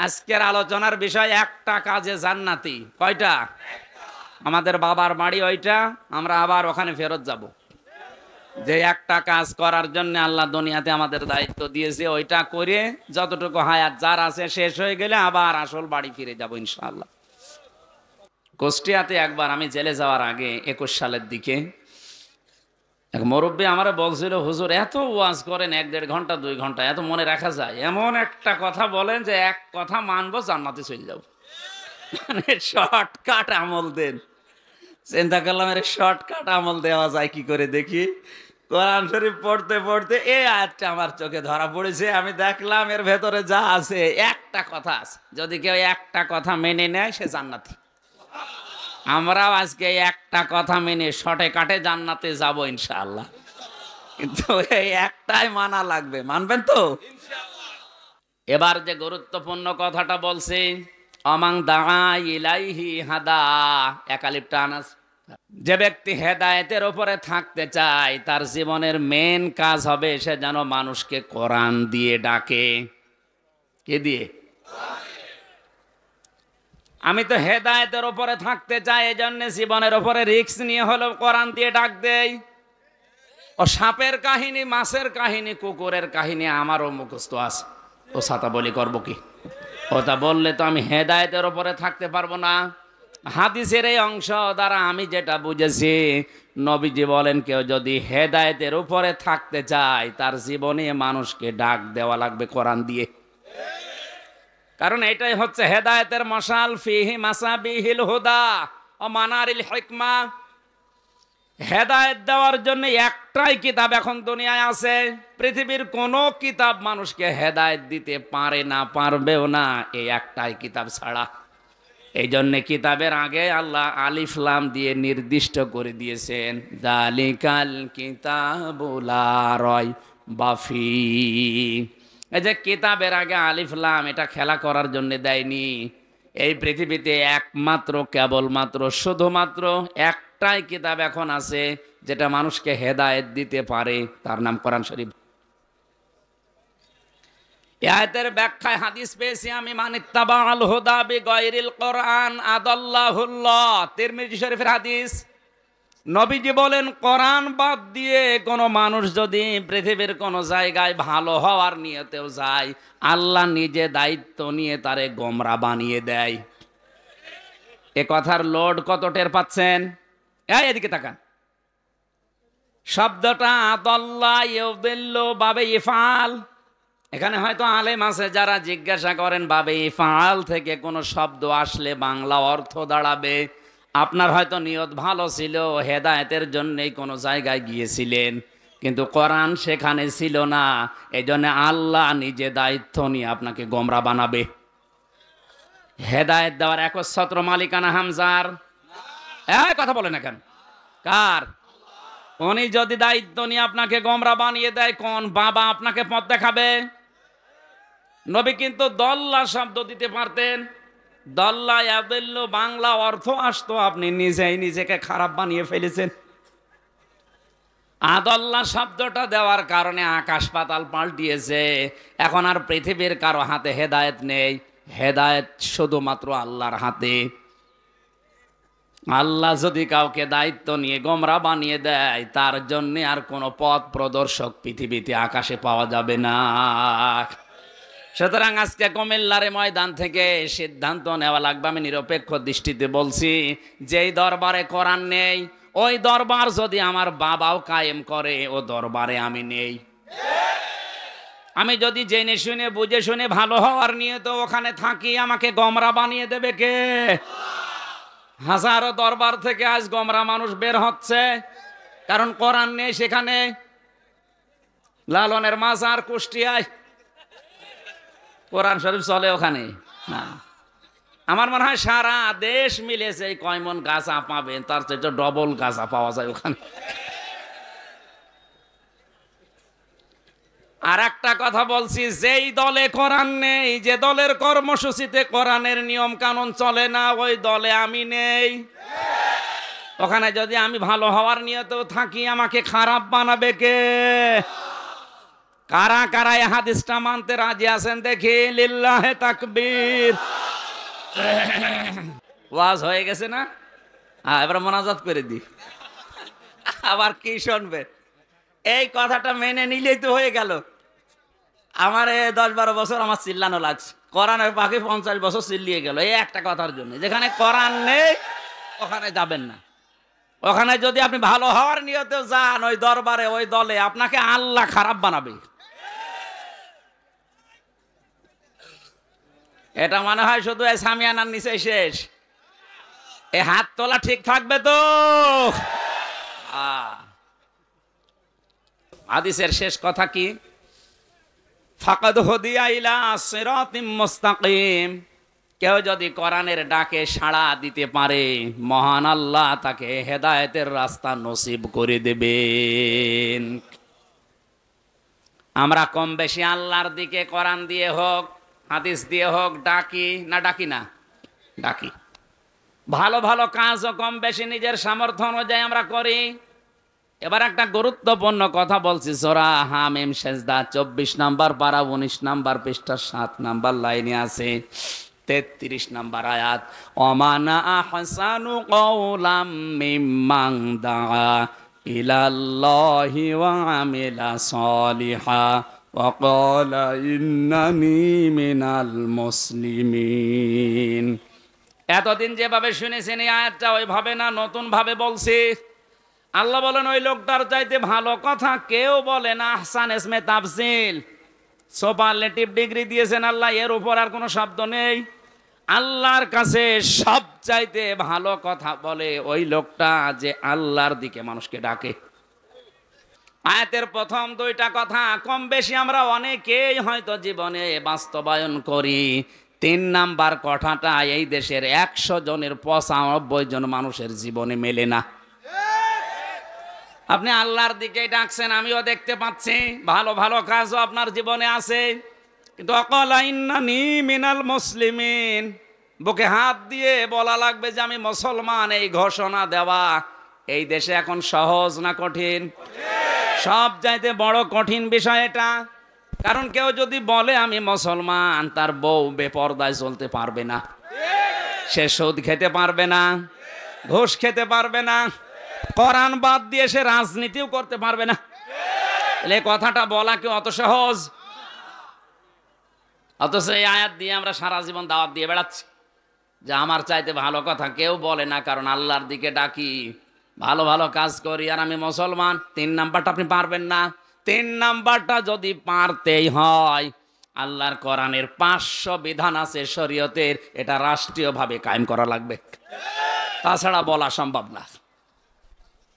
আজকের আলোচনার বিষয় একটা কাজে জান্নাতি। কয়টা? আমাদের বাবার বাড়ি ওইটা, আমরা আবার ওখানে ফেরত যাব। যে একটা কাজ করার জন্য আল্লাহ দুনিয়াতে আমাদের দায়িত্ব দিয়েছে, ওইটা করে যতটুকু হায়াত যার আছে শেষ হয়ে গেলে আবার আসল বাড়ি ফিরে যাব ইনশাআল্লাহ। কুষ্টিয়াতে একবার আমি জেলে যাওয়ার আগে 21 সালের দিকে এক মুরব্বী আমারে বলছিল, হুজুর এত ওয়াজ করেন 1-1.5 ঘন্টা 2 ঘন্টা, এত মনে রাখা যায়? এমন একটা কথা বলেন যে এক কথা মানবো, জান্নাতে চলে যাব। মানে শর্টকাট আমল দেন। চিন্তা করলাম এর শর্টকাট আমল দেওয়া যায় কি করে দেখি। কোরআন শরীফ পড়তে পড়তে এই আয়াতটা আমার চোখে ধরা পড়েছে। আমি দেখলাম এর ভেতরে যা আছে একটা কথা আছে, যদি কেউ একটা কথা মেনে নেয় সে জান্নাতি। আমরাও আজকে একটা কথা মেনে শর্টে কাটে জান্নাতে যাব ইনশাআল্লাহ। কিন্তু এই একটাই মানা লাগবে, মানবেন তো? এবার যে গুরুত্বপূর্ণ কথাটা বলছি, অমাং দাআ ইলাইহি হাদা, একালিপ টান আছে। যে ব্যক্তি হেদায়েতের উপরে থাকতে চায় তার জীবনের মেন কাজ হবে সে যেন মানুষকে কোরআন দিয়ে ডাকে। কে দিয়ে? আমি তো হেদায়েতের উপরে থাকতে চাই, এই জন্য জীবনের উপরে রিস্ক নিয়ে হলেও কোরআন দিয়ে ডাক দেই। ও সাপের কাহিনী, মাছের কাহিনী, কুকুরের কাহিনী আমারও মুখস্থ আছে। ও ছাতা বলি করবো কি? ওটা বললে তো আমি হেদায়েতের উপরে থাকতে পারবো না। হাদিসের এই অংশ দ্বারা আমি যেটা বুঝেছি, নবীজি বলেন কেউ যদি হেদায়েতের উপরে থাকতে চায় তার জীবনে মানুষকে ডাক দেওয়া লাগবে কোরআন দিয়ে। কারণ এটাই হচ্ছে হেদায়েতের মশাল, ফিহি মাসাবিহিল হুদা ও মানারিল হিকমা। হেদায়েত দেওয়ার জন্য একটাই কিতাব এখন দুনিয়ায় আছে। পৃথিবীর কোনো কিতাব মানুষকে হেদায়েত দিতে পারে না, পারবেও না, এই একটাই কিতাব ছাড়া। এই জন্যে কিতাবের আগে আল্লাহ আলিফ লাম দিয়ে নির্দিষ্ট করে দিয়েছেন, যালিকাল কিতাবু লা রাইবা ফীহ। এই যে কিতাবের আগে আলিফ লাম, এটা খেলা করার জন্য দেয়নি। এই পৃথিবীতে একমাত্র, কেবলমাত্র, শুধুমাত্র একটাই কিতাব এখন আছে যেটা মানুষকে হেদায়েত দিতে পারে, তার নাম কোরআন শরীফ। আয়াতের ব্যাখ্যায় হাদিস পেয়েছি আমি, মানিত্তাবাল হুদা বিগাইরিল কোরআন আদাল্লাহুল্লাহ, তিরমিজি শরীফের হাদিস। নবীজি বলেন কোরআন বাদ দিয়ে কোনো মানুষ যদি পৃথিবীর কোনো জায়গায় ভালো হওয়ার নিয়তেও যায়, আল্লাহ নিজে দায়িত্ব নিয়ে তারে গোমরা বানিয়ে দেয়। এ কথার লোড কত টের পাচ্ছেন? এদিকে তাকান। শব্দটা আদাল্লাহ ইউদিল্লু বাবে ইফআল। এখানে হয়তো আলেম আছে যারা জিজ্ঞাসা করেন বাবে ইফআল থেকে কোনো শব্দ আসলে বাংলা অর্থ দাঁড়াবে। আপনার হয়তো নিয়ত ভালো ছিল, হেদায়েতের জন্যই কোনো জায়গায় গিয়েছিলেন, কিন্তু কোরআন সেখানে ছিল না। এই জন্য আল্লাহ নিজে দায়িত্ব নিয়ে আপনাকে গোমরা বানাবে। হেদায়েত দেওয়ার একচ্ছত্র মালিকানা হামজার। কথা বলে না কেন? কার? উনি যদি দায়িত্ব নিয়ে আপনাকে গোমরা বানিয়ে দেয়, কোন বাবা আপনাকে পথ দেখাবে? নবী কিন্তু দল্লা শব্দ দিতে পারতেন। দল্লা ইয়াদিল্লু বাংলা অর্থ আসতো, আপনি নিজেই নিজেকে খারাপ বানিয়ে ফেলেছেন। আদল্লা শব্দটা দেওয়ার কারণে আকাশ পাতাল পাল্টিয়েছে। এখন আর পৃথিবীর কারো হাতে হেদায়েত নেই, হেদায়েত শুধুমাত্র আল্লাহর হাতে। আল্লাহ যদি কাউকে দায়িত্ব নিয়ে গোমরা বানিয়ে দেয়, তার জন্য আর কোনো পথ প্রদর্শক পৃথিবীতে আকাশে পাওয়া যাবে না। সুতরাং আজকে কুমিল্লার ময়দান থেকে সিদ্ধান্ত নেওয়া লাগবে। আমি নিরপেক্ষ দৃষ্টিতে বলছি, যেই দরবারে কোরআন নেই, ওই দরবার যদি আমার বাবাও কায়েম করে, ও দরবারে আমি নেই। আমি যদি জেনে শুনে বুঝে শুনে ভালো হওয়ার নিয়ে তো ওখানে থাকি, আমাকে গোমরা বানিয়ে দেবে কে? হাজারো দরবার থেকে আজ গোমরা মানুষ বের হচ্ছে, কারণ কোরআন নেই সেখানে। লালনের মাজার কুষ্টিয়ায়, কোরআন শরীফ চলে ওখানে না। আমার মনে হয় সারা দেশ মিলেছে এই কয়মন গাছা পাবেন, তার চেয়ে ডবল গাছা পাওয়া যায় ওখানে। আর একটা কথা বলছি, যেই দলে কোরআন নেই, যে দলের কর্মসূচিতে কোরআনের নিয়ম কানুন চলে না, ওই দলে আমি নেই। ওখানে যদি আমি ভালো হওয়ার নিয়তেও থাকি, আমাকে খারাপ বানাবে কে? কারা কারা এই হাদিসটা মানতে রাজি আছেন দেখি, লিল্লাহে তাকবীর। ওয়াজ হয়ে গেছে না? হ্যাঁ, এবার মোনাজাত করে দি। আবার কি শুনবে? এই কথাটা মেনে নিলেই তো হয়ে গেল। আমার 10-12 বছর আমার চিল্লানো লাগছে, কোরআনের পাখি 50 বছর চিল্লিয়ে গেল এই একটা কথার জন্য। যেখানে কোরআন নেই ওখানে যাবেন না। ওখানে যদি আপনি ভালো হওয়ার নিয়তে যান, ওই দরবারে ওই দলে আপনাকে আল্লাহ খারাপ বানাবে। এটা মনে হয় শুধু এই সামিয়ানার নিচে শেষ। এই হাত তোলা ঠিক থাকবে তো? হাদিসের শেষ কথা কি? ফাকাদ হুদিয়া ইলা সিরাতিম মুস্তাকিম। কেউ যদি কোরআনের ডাকে সাড়া দিতে পারে, মহান আল্লাহ তাকে হেদায়েতের রাস্তা নসিব করে দেবেন। আমরা কম বেশি আল্লাহর দিকে কোরআন দিয়ে হোক হাদিস দিয়ে হোক ডাকি না? ডাকি না? ডাকি। ভালো ভালো কাজও কম বেশি নিজের সামর্থ্য অনুযায়ী আমরা করি। এবার একটা গুরুত্বপূর্ণ কথা বলছি, সূরা হামিম সেজদা 24 নম্বর পারা 19 নম্বর পৃষ্ঠা 7 নম্বর লাইনে আছে 33 নম্বর আয়াত, ওমানা আহসানু কওলাম মিম্মান দাআ ইলাল্লাহি ওয়া আমিলা সলিহা ওয়া ক্বালা ইন্নানি মিনাল মুসলিমিন। এতদিন যেভাবে শুনেছেন এই আয়াতটা ওইভাবে না, নতুন ভাবে বলছি। আল্লাহ বলেন ওই লোকটার চাইতে ভালো কথা কেউ বলে না। আহসান ইসমে তাফসিল, সুপারলেটিভ ডিগ্রি দিয়েছেন আল্লাহ, এর উপর আর কোনো শব্দ নেই। আল্লাহর কাছে সব চাইতে ভালো কথা বলে ওই লোকটা যে আল্লাহর দিকে মানুষকে ডাকে। আয়াতের প্রথম দুইটা কথা কম বেশি আমরা অনেকেই হয়তো জীবনে বাস্তবায়ন করি। 3 নাম্বার কথাটা এই দেশের 100 জনের 95 জন মানুষের জীবনে মেলে না। আপনি আল্লাহর দিকে ডাকছেন, আমিও দেখতে পাচ্ছি, ভালো ভালো কাজও আপনার জীবনে আছে, কিন্তু অকালা ইন্নানি মিনাল মুসলিমিন, বুকে হাত দিয়ে বলা লাগবে যে আমি মুসলমান, এই ঘোষণা দেওয়া এই দেশে এখন সহজ না কঠিন? সব চাইতে বড় কঠিন বিষয় এটা। কারণ কেউ যদি বলে আমি মুসলমান, তার বউ বেপরদায় চলতে পারবে না, সে সুদ খেতে পারবে না, ঘুষ খেতে পারবে না, কোরআন বাদ দিয়ে সে রাজনীতিও করতে পারবে না। এই কথাটা বলা কি অত সহজ? অথচ এই আয়াত দিয়ে আমরা সারা জীবন দাওয়াত দিয়ে বেড়াচ্ছি যে আমার চাইতে ভালো কথা কেউ বলে না, কারণ আল্লাহর দিকে ডাকি, ভালো ভালো কাজ করি, আর আমি মুসলমান। 3 নাম্বারটা আপনি পারবেন না। 3 নাম্বারটা যদি পারতেই হয়, আল্লাহর কোরআনের 500 বিধান আছে শরীয়তের, এটা রাষ্ট্রীয়ভাবে কায়েম করা লাগবে, তাছাড়া বলা সম্ভব না।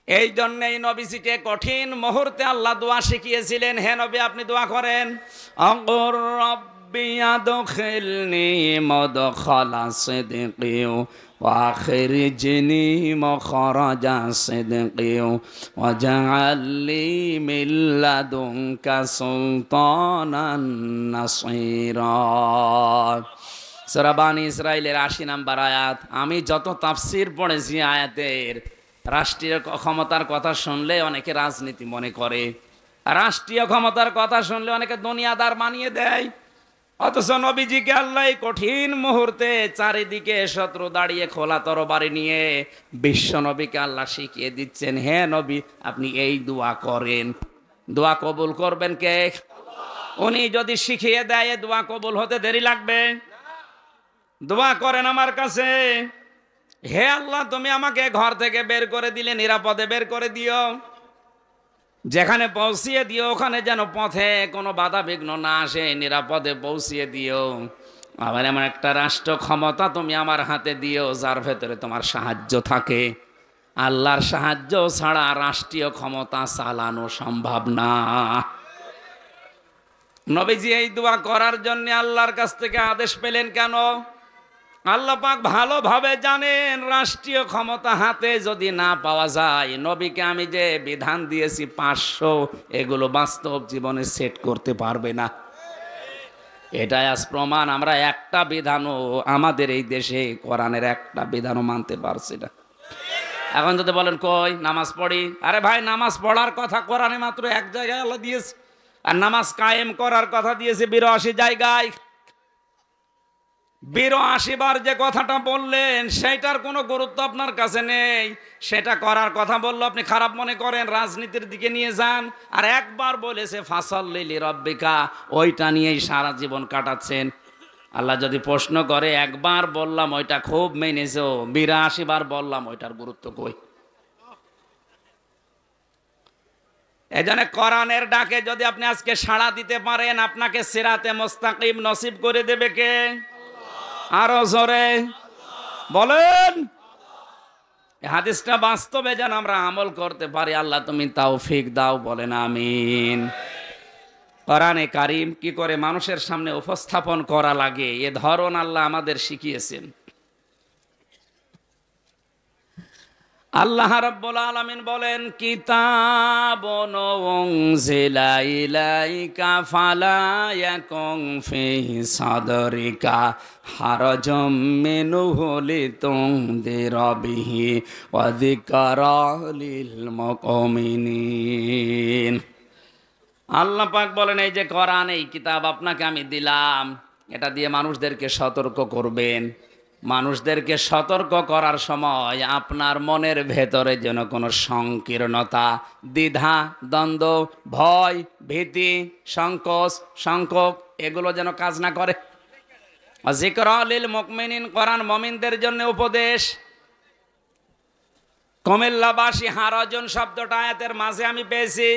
এই জন্যই নবীজিকে কঠিন মুহূর্তে আল্লাহ দোয়া শিখিয়েছিলেন। হে নবী, আপনি দোয়া করেন, আকুর রব্বি আদখিলনি মুদখালা সিদকিন ওয়া আখরিজনি মুখরাজা সিদকিন ওয়াজআল লি মিন লাদুনকা সুলতানান নাসীরা। সূরা বানী ইসরাঈলের 80 নম্বর আয়াত। আমি যত তাফসীর পড়েছি আয়াতের, রাষ্ট্রীয় ক্ষমতার কথা শুনলে অনেকে রাজনীতি মনে করে, রাষ্ট্রীয় ক্ষমতার কথা শুনলে অনেকে দুনিয়াদার বানিয়ে দেয়। অথচ নবীজিকে আল্লাহ কঠিন মুহূর্তে চারিদিকে শত্রু দাঁড়িয়ে খোলা তরবারি নিয়ে বিশ্ব নবীকে আল্লাহ শিখিয়ে দিচ্ছেন, হে নবী আপনি এই দোয়া করেন। দোয়া কবুল করবেন কে? উনি যদি শিখিয়ে দেয়, দোয়া কবুল হতে দেরি লাগবে? দোয়া করেন আমার কাছে, হে আল্লাহ তুমি আমাকে ঘর থেকে বের করে দিলে, নিরাপদে বের করে দিও, যেখানে পৌঁছিয়ে দিও ওখানে যেন পথে কোনো বাধা বিঘ্ন না আসে, নিরাপদে পৌঁছিয়ে দিও। আবার এমন একটা রাষ্ট্র ক্ষমতা তুমি আমার হাতে দিও যার ভেতরে তোমার সাহায্য থাকে। আল্লাহর সাহায্য ছাড়া রাষ্ট্রীয় ক্ষমতা চালানো সম্ভব না। নবীজি এই দোয়া করার জন্য আল্লাহর কাছ থেকে আদেশ পেলেন কেন? আল্লাহ পাক ভালোভাবে জানেন রাষ্ট্রীয় ক্ষমতা হাতে যদি না পাওয়া যায়, নবীকে আমি যে বিধান দিয়েছি 500, এগুলো বাস্তব জীবনে সেট করতে পারবে না। এটাই আজ প্রমাণ। আমরা একটা বিধানও আমাদের এই দেশে কোরআনের একটা বিধানও মানতে পারছি না। এখন যদি বলেন কই নামাজ পড়ি, আরে ভাই নামাজ পড়ার কথা কোরআনে মাত্র এক জায়গায় আল্লাহ দিয়েছে, আর নামাজ কায়েম করার কথা দিয়েছে 82 জায়গায়। 82 বার যে কথাটা বললেন সেটার কোনো গুরুত্ব আপনার কাছে নেই। সেটা করার কথা বললো আপনি খারাপ মনে করেন, রাজনীতির দিকে নিয়ে যান। আর একবার বলেছে ফাসাল্লি লিরাব্বিকা, ওইটা নিয়েই সারা জীবন কাটাচ্ছেন। আল্লাহ যদি প্রশ্ন করে একবার বললাম ওইটা খুব মেনেছো, 82 বার বললাম ওইটার গুরুত্ব কই? এজন্য কোরআনের ডাকে যদি আপনি আজকে সাড়া দিতে পারেন, আপনাকে সিরাতে মুস্তাকিম নসিব করে দেবে কে? আরো জোরে বলেন। এই হাদিসটা বাস্তবে যেন আমরা আমল করতে পারি, আল্লাহ তুমি তৌফিক দাও, বলেন আমিন। কোরআনে কারীম কি করে মানুষের সামনে উপস্থাপন করা লাগে এ ধরন আল্লাহ আমাদের শিখিয়েছেন। আল্লাহ রাব্বুল আলামিন বলেন, কিতাবুন উনজিলা ইলাইকা ফালা ইয়াকুন ফিহি সাদরিকা হারাজাম মিনহু লিতুনদিরা বিহি ওয়া যিকরা লিল মুমিনিন। আল্লাহ পাক বলেন, এই যে কোরআন, এই কিতাব আপনাকে আমি দিলাম, এটা দিয়ে মানুষদেরকে সতর্ক করবেন। মানুষদেরকে সতর্ক করার সময় আপনার মনের ভেতরে যেন কোনো সংকীর্ণতা, দ্বিধা, দ্বন্দ্ব, ভয়, ভীতি, সংকোচ, সংকোচ এগুলো যেন কাজ না করে। যিকরা লিল মুমিনিন, কোরআন মুমিনদের জন্য উপদেশ। কুমিল্লাবাসী হারাজন শব্দটা আয়াতের মাঝে আমি পেয়েছি।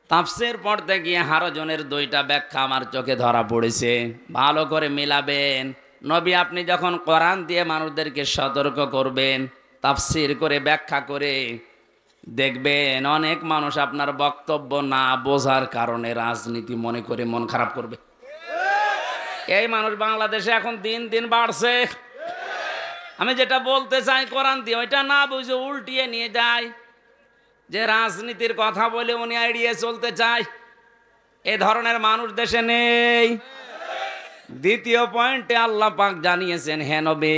তাফসীর পড়তে গিয়ে হারাজনের 2টা ব্যাখ্যা আমার চোখে ধরা পড়েছে, ভালো করে মিলাবেন। নবী আপনি যখন কোরআন দিয়ে মানুষদেরকে সতর্ক করবেন, তাফসীর করে ব্যাখ্যা করে দেখবেন অনেক মানুষ আপনার বক্তব্য না বোঝার কারণে রাজনীতি মনে করে মন খারাপ করবে। এই মানুষ বাংলাদেশে এখন দিন দিন বাড়ছে। আমি যেটা বলতে চাই কোরআন দিয়ে ওইটা না বুঝে উল্টিয়ে নিয়ে যায়, যে রাজনীতির কথা বলে উনি এড়িয়ে চলতে চায়। এ ধরনের মানুষ দেশে নেই। দ্বিতীয় পয়েন্টে আল্লাহ পাক জানিয়েছেন, হে নবী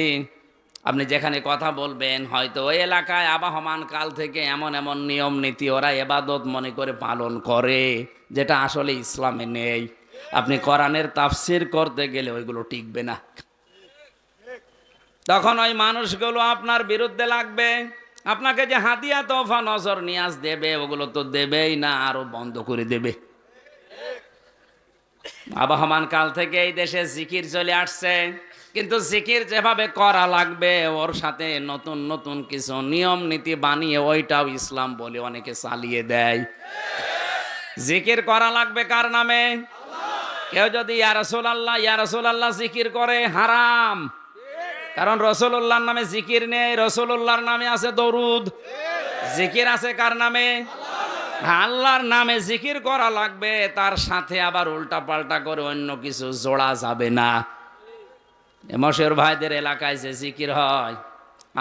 আপনি যেখানে কথা বলবেন, হয়তো ওই এলাকায় আবহমান কাল থেকে এমন এমন নিয়ম নীতি ওরা ইবাদত মনে করে পালন করে যেটা আসলে ইসলামে নেই। আপনি কোরআনের তাফসীর করতে গেলে ওইগুলো টিকবে না। তখন ওই মানুষগুলো আপনার বিরুদ্ধে লাগবে। আপনাকে যে হাদিয়া তোফা নজর নিয়াজ দেবে ওগুলো তো দেবেই না, আরো বন্ধ করে দেবে। আবহমান কাল থেকে এই দেশে জিকির চলে আসছে, কিন্তু জিকির যেভাবে করা লাগবে ওর সাথে নতুন নতুন কিছু নিয়ম নীতি বানিয়ে ওইটাও ইসলাম বলে অনেকে চালিয়ে দেয়। জিকির করা লাগবে কার নামে? কেউ যদি ইয়া রাসূলুল্লাহ ইয়া রাসূলুল্লাহ জিকির করে হারাম, কারণ রাসূলুল্লাহর নামে জিকির নেই, রাসূলুল্লাহর নামে আছে দরুদ। জিকির আছে কার নামে? আল্লাহর নামে জিকির করা লাগবে, তার সাথে আবার উল্টা পাল্টা করে অন্য কিছু জোড়া যাবে না। মশের ভাইদের এলাকায় যে জিকির হয়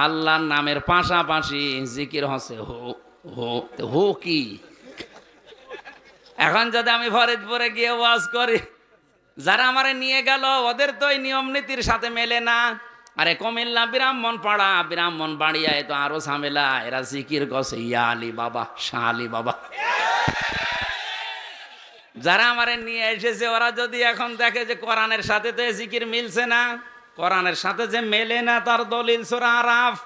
আল্লাহর নামের পাশাপাশি জিকির হচ্ছে হো হো। হো কি? এখন যদি আমি ফরিদপুরে গিয়ে ওয়াজ করি, যারা আমারে নিয়ে গেল ওদের তো এই নিয়ম নীতির সাথে মেলে না। আরে কুমিল্লা ব্রাহ্মণপাড়া, ব্রাহ্মণবাড়িয়ায় তো আরো ঝামেলা। এরা জিকির করছে ইয়া আলী বাবা, শাহ আলী বাবা। যারা আমারে নিয়ে এসেছে ওরা যদি এখন দেখে যে কোরআনের সাথে তো জিকির মিলছে না, কোরআনের সাথে যে মেলে না, তার দলিল সূরা আরাফ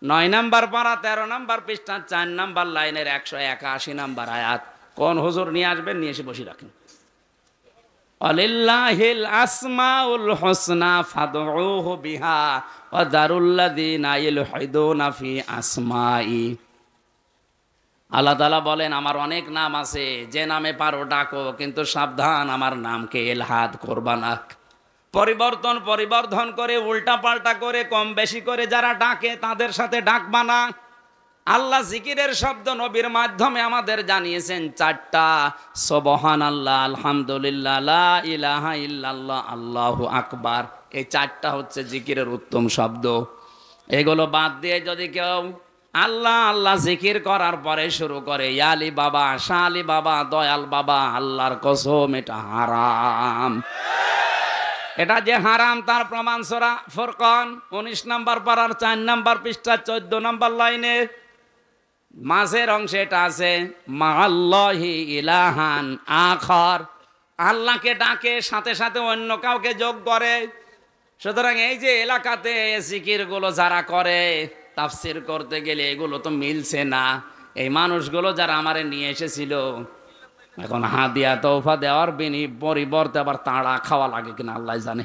9 নম্বর পারা 13 নম্বর পৃষ্ঠা 4 নম্বর লাইনের 181 নম্বর আয়াত। কোন হুজুর নিয়ে আসবেন, নিয়ে এসে বসে রাখেন। আলিল্লাহিল আসমাউল হুসনা ফাদউহু বিহা ওয়া দারুল্লাযিনা ইলহিদুনা ফি আসমাই। আল্লাহ তাআলা বলেন, আমার অনেক নাম আছে, যে নামে পারো ডাকো, কিন্তু সাবধান আমার নামকে ইলহাদ করবা না। পরিবর্তন করে উল্টা পাল্টা করে কম বেশি করে যারা ডাকে তাদের সাথে ডাকবা না। আল্লাহ জিকিরের শব্দ নবীর মাধ্যমে আমাদের জানিয়েছেন 4টা। সুবহানাল্লাহ, আলহামদুলিল্লাহ, লা ইলাহা ইল্লাল্লাহ, আল্লাহু আকবার। এই 4টা হচ্ছে জিকিরের উত্তম শব্দ। এগুলো বাদ দিয়ে যদি কেউ আল্লাহ আল্লাহ জিকির করার পরে শুরু করে ইয়া আলী বাবা, শাহ আলী বাবা, দয়াল বাবা, আল্লাহর কসম এটা হারাম। এটা যে হারাম তার প্রমাণ সূরা ফুরকান 19 নম্বর পারার 4 নম্বর পৃষ্ঠা 14 নম্বর লাইনে। মাঝের অংশে এটা আছে মাআল্লাহি ইলাহান আখার, আল্লাহকে ডাকে সাথে সাথে অন্য কাউকে যোগ করে। সুতরাং এই যে এলাকাতে জিকির গুলো যারা করে, তাফসির করতে গেলে এগুলো তো মিলছে না। এই মানুষগুলো যারা আমারে নিয়ে এসেছিল, এখন হাদিয়া তৌফা দেওয়ার পরিবর্তে আবার তাড়া খাওয়া লাগে কিনা আল্লাহ জানে।